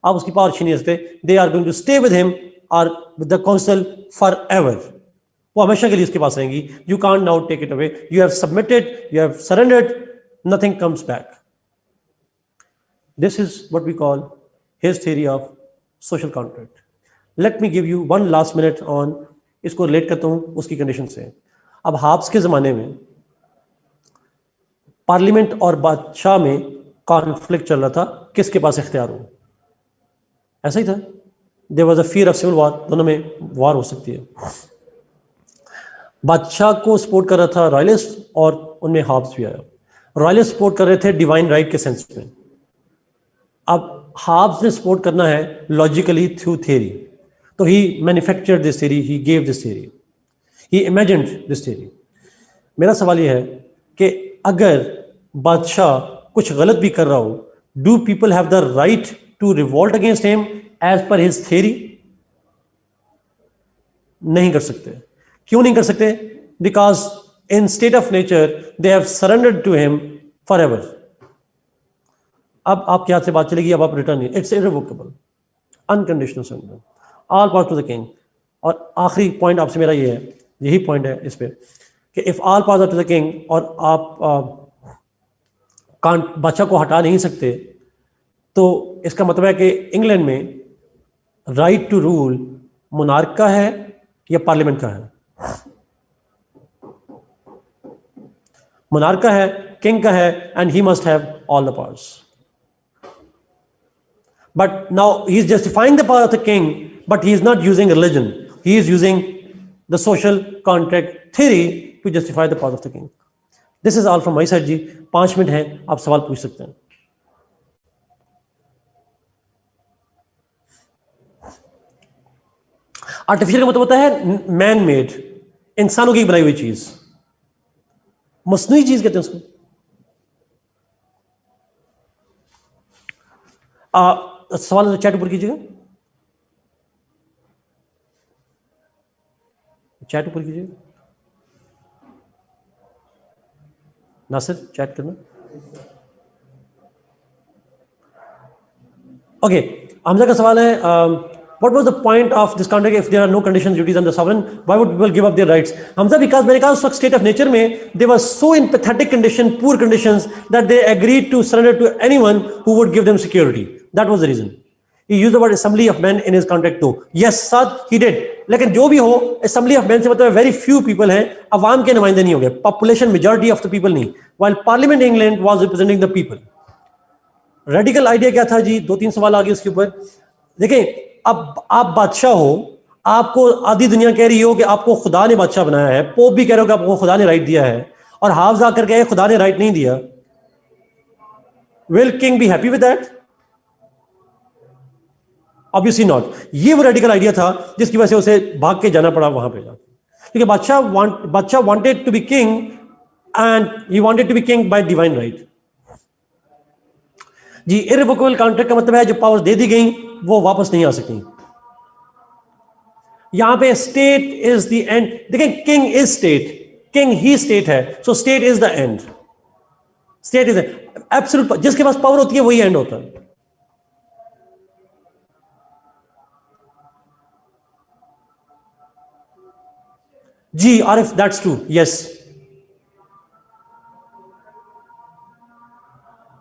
आप उसकी पावर छीन नहीं सकते. They are going to stay with him और with the council forever. वो हमेशा के लिए उसके पास रहेंगी. You can't now take it away. You have submitted, you have surrendered, nothing comes back. This is what we call his theory of social contract. Let me give you one last minute on, इसको relate करता हूं उसकी condition से. अब halves के जमाने में parliament और बादशाह में कॉन्फ्लिक्ट चल रहा था, किसके पास इख्तियार हो. ऐसा ही था. There was a fear of civil war, दोनों में वॉर हो सकती है. बादशाह को सपोर्ट कर रहा था रॉयलिस्ट और उनमें हाब्स भी आया. रॉयलिस्ट सपोर्ट कर रहे थे डिवाइन राइट के सेंस में. अब हाब्स ने सपोर्ट करना है लॉजिकली थ्रू थियरी. तो he manufactured this theory, he gave this theory, he imagined this theory. मेरा सवाल यह है कि अगर बादशाह कुछ गलत भी कर रहा हो, do people have the right to revolt against him as per his theory? नहीं कर सकते. क्यों नहीं कर सकते? Because in state of nature they have surrendered to him forever. अब आपके हाथ से बात चलेगी, अब आप रिटर्न नहीं. It's irrevocable, unconditional surrender, all power to the king. और आखिरी पॉइंट आपसे मेरा ये है, यही पॉइंट है इस पे, कि if all power to the king और आप बादशाह को हटा नहीं सकते, तो इसका मतलब है कि इंग्लैंड में राइट टू रूल मोनार्क का है या पार्लियामेंट का है? मोनार्क का है, किंग का है, and he must have all the powers. But now he is justifying the power of the king, but he is not using religion, he is using the social contract theory to justify the power of the king. This is all from my side जी. 5 minute हैं, आप सवाल पूछ सकते हैं. Artificial का मतलब होता है मैन मेड, इंसानों की बनाई हुई चीज, मस्नूई चीज कहते हैं उसको. सवाल चैट ऊपर कीजिएगा, चैट ऊपर कीजिएगा. नासिर चैट करना. ओके, हमजा का सवाल है, what was the point of this contract if there are no conditions, duties on the sovereign? Why would people give up their rights? Hamza, because मैंने कहा उस वक्त state of nature में they were so in pathetic condition, poor conditions, that they agreed to surrender to anyone who would give them security. That was the reason. He used the word assembly of men in his contract too. Yes, Saad, he did. लेकिन जो भी हो, assembly of men से मतलब very few people हैं, अवाम के नुमाइंदे नहीं हो गए, population majority of the people नहीं. While Parliament England was representing the people. Radical idea क्या था जी? 2-3 सवाल आ गए उसके ऊपर. देखें, अब आप बादशाह हो, आपको आधी दुनिया कह रही हो कि आपको खुदा ने बादशाह बनाया है, पोप भी कह रहे हो कि आपको खुदा ने राइट दिया है, और हाफ्ज आकर कहे खुदा ने राइट नहीं दिया. Will king be happy with that? Obviously not. ये वो रेडिकल आइडिया था जिसकी वजह से उसे भाग के जाना पड़ा वहां पे जाके, क्योंकि बादशाह wanted to be king and he wanted to be king by divine right. जी, इररिवोकेबल कॉन्ट्रैक्ट का मतलब है जो पावर्स दे दी गई वो वापस नहीं आ सकती. यहां पे स्टेट इज द एंड. देखें, किंग इज स्टेट, किंग ही स्टेट है, so state is the end. State is absolute. जिसके पास पावर होती है वही एंड होता है. जी Arif, that's true. Yes,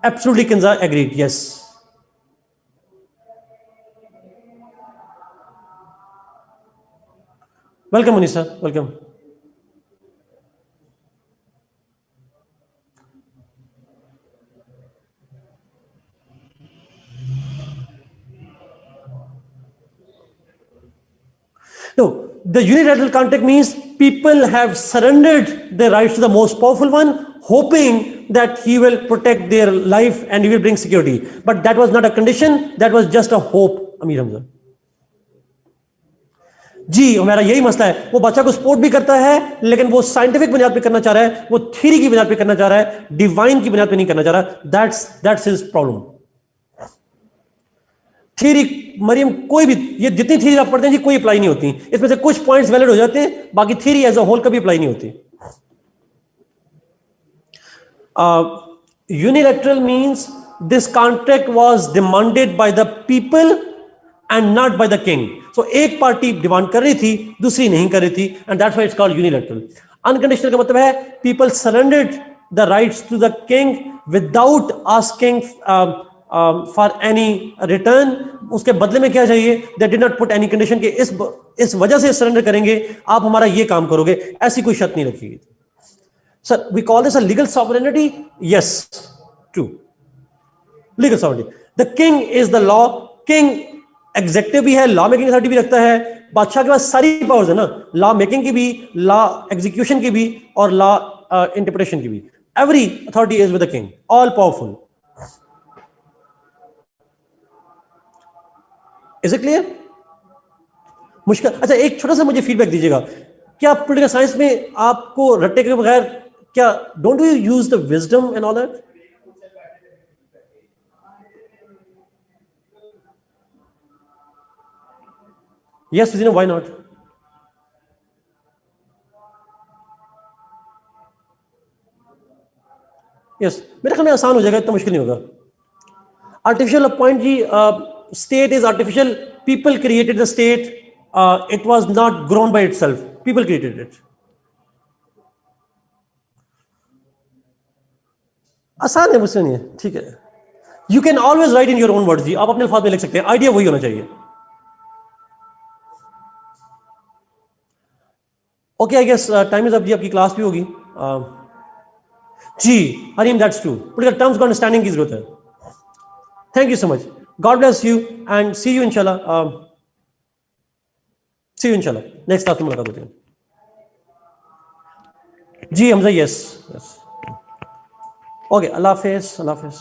absolutely, Kinza agreed. Yes. Welcome, Munisa. Welcome. No, the unilateral contract means people have surrendered their rights to the most powerful one, hoping that he will protect their life and he will bring security. But that was not a condition, that was just a hope. Amir Hamza जी, हमारा यही मसला है. वो बच्चा को support भी करता है, लेकिन वो साइंटिफिक बुनियाद पे करना चाह रहा है, वो थ्योरी की बुनियाद पे करना चाह रहा है, डिवाइन की बुनियाद पे नहीं करना चाह रहा. That's his problem. Theory Mariam, कोई भी, ये जितनी थ्योरी आप पढ़ते हैं जी, कोई अप्लाई नहीं होती. इसमें से कुछ पॉइंट्स वैलिड हो जाते हैं, बाकी थ्योरी एज अ होल कभी अप्लाई नहीं होती. Unilateral means this contract was demanded by the people and not by the king. So एक पार्टी डिमांड कर रही थी, दूसरी नहीं कर रही थी, and that's why it's called unilateral. Unconditional का मतलब है people surrendered the rights to the king without asking for any return. उसके बदले में क्या चाहिए? They did not put any condition कि इस वजह से surrender करेंगे, आप हमारा ये काम करोगे, ऐसी कोई शर्त नहीं रखी गई. Sir, we call this a legal sovereignty? Yes, true. Legal sovereignty. The king is the law. King executive भी है, लॉ मेकिंग अथॉरिटी भी रखता है. बादशाह के पास सारी पावर्स है ना, लॉ मेकिंग की भी, लॉ एग्जीक्यूशन की भी, और लॉ इंटरप्रिटेशन की भी. Every authority is with the king, all powerful. Is it clear? मुश्किल. अच्छा, एक छोटा सा मुझे फीडबैक दीजिएगा. क्या पॉलिटिकल साइंस में आपको रट्टे के बगैर क्या don't you use the wisdom and all that? Yes, why not? Yes, मेरे ख्याल में आसान हो जाएगा, इतना मुश्किल नहीं होगा. Artificial appoint ji, state is artificial. People created the state. It was not grown by itself. People created it. आसान है, मुश्किल नहीं है. ठीक है. You can always write in your own words जी, आप अपने अल्फाज में लिख सकते हैं. आइडिया वही होना चाहिए. Okay, I guess time is up जी. आपकी क्लास भी होगी जी. Hareem, that's true. Political terms को अंडरस्टैंडिंग की जरूरत है. Thank you so much. God bless you and see you इंशाल्लाह. सी यू इंशाल्लाह. नेक्स्ट क्लास में मुलाकात होती है जी. Hamza, yes yes. ओके, अल्लाह हाफिज. अल्लाह हाफिज.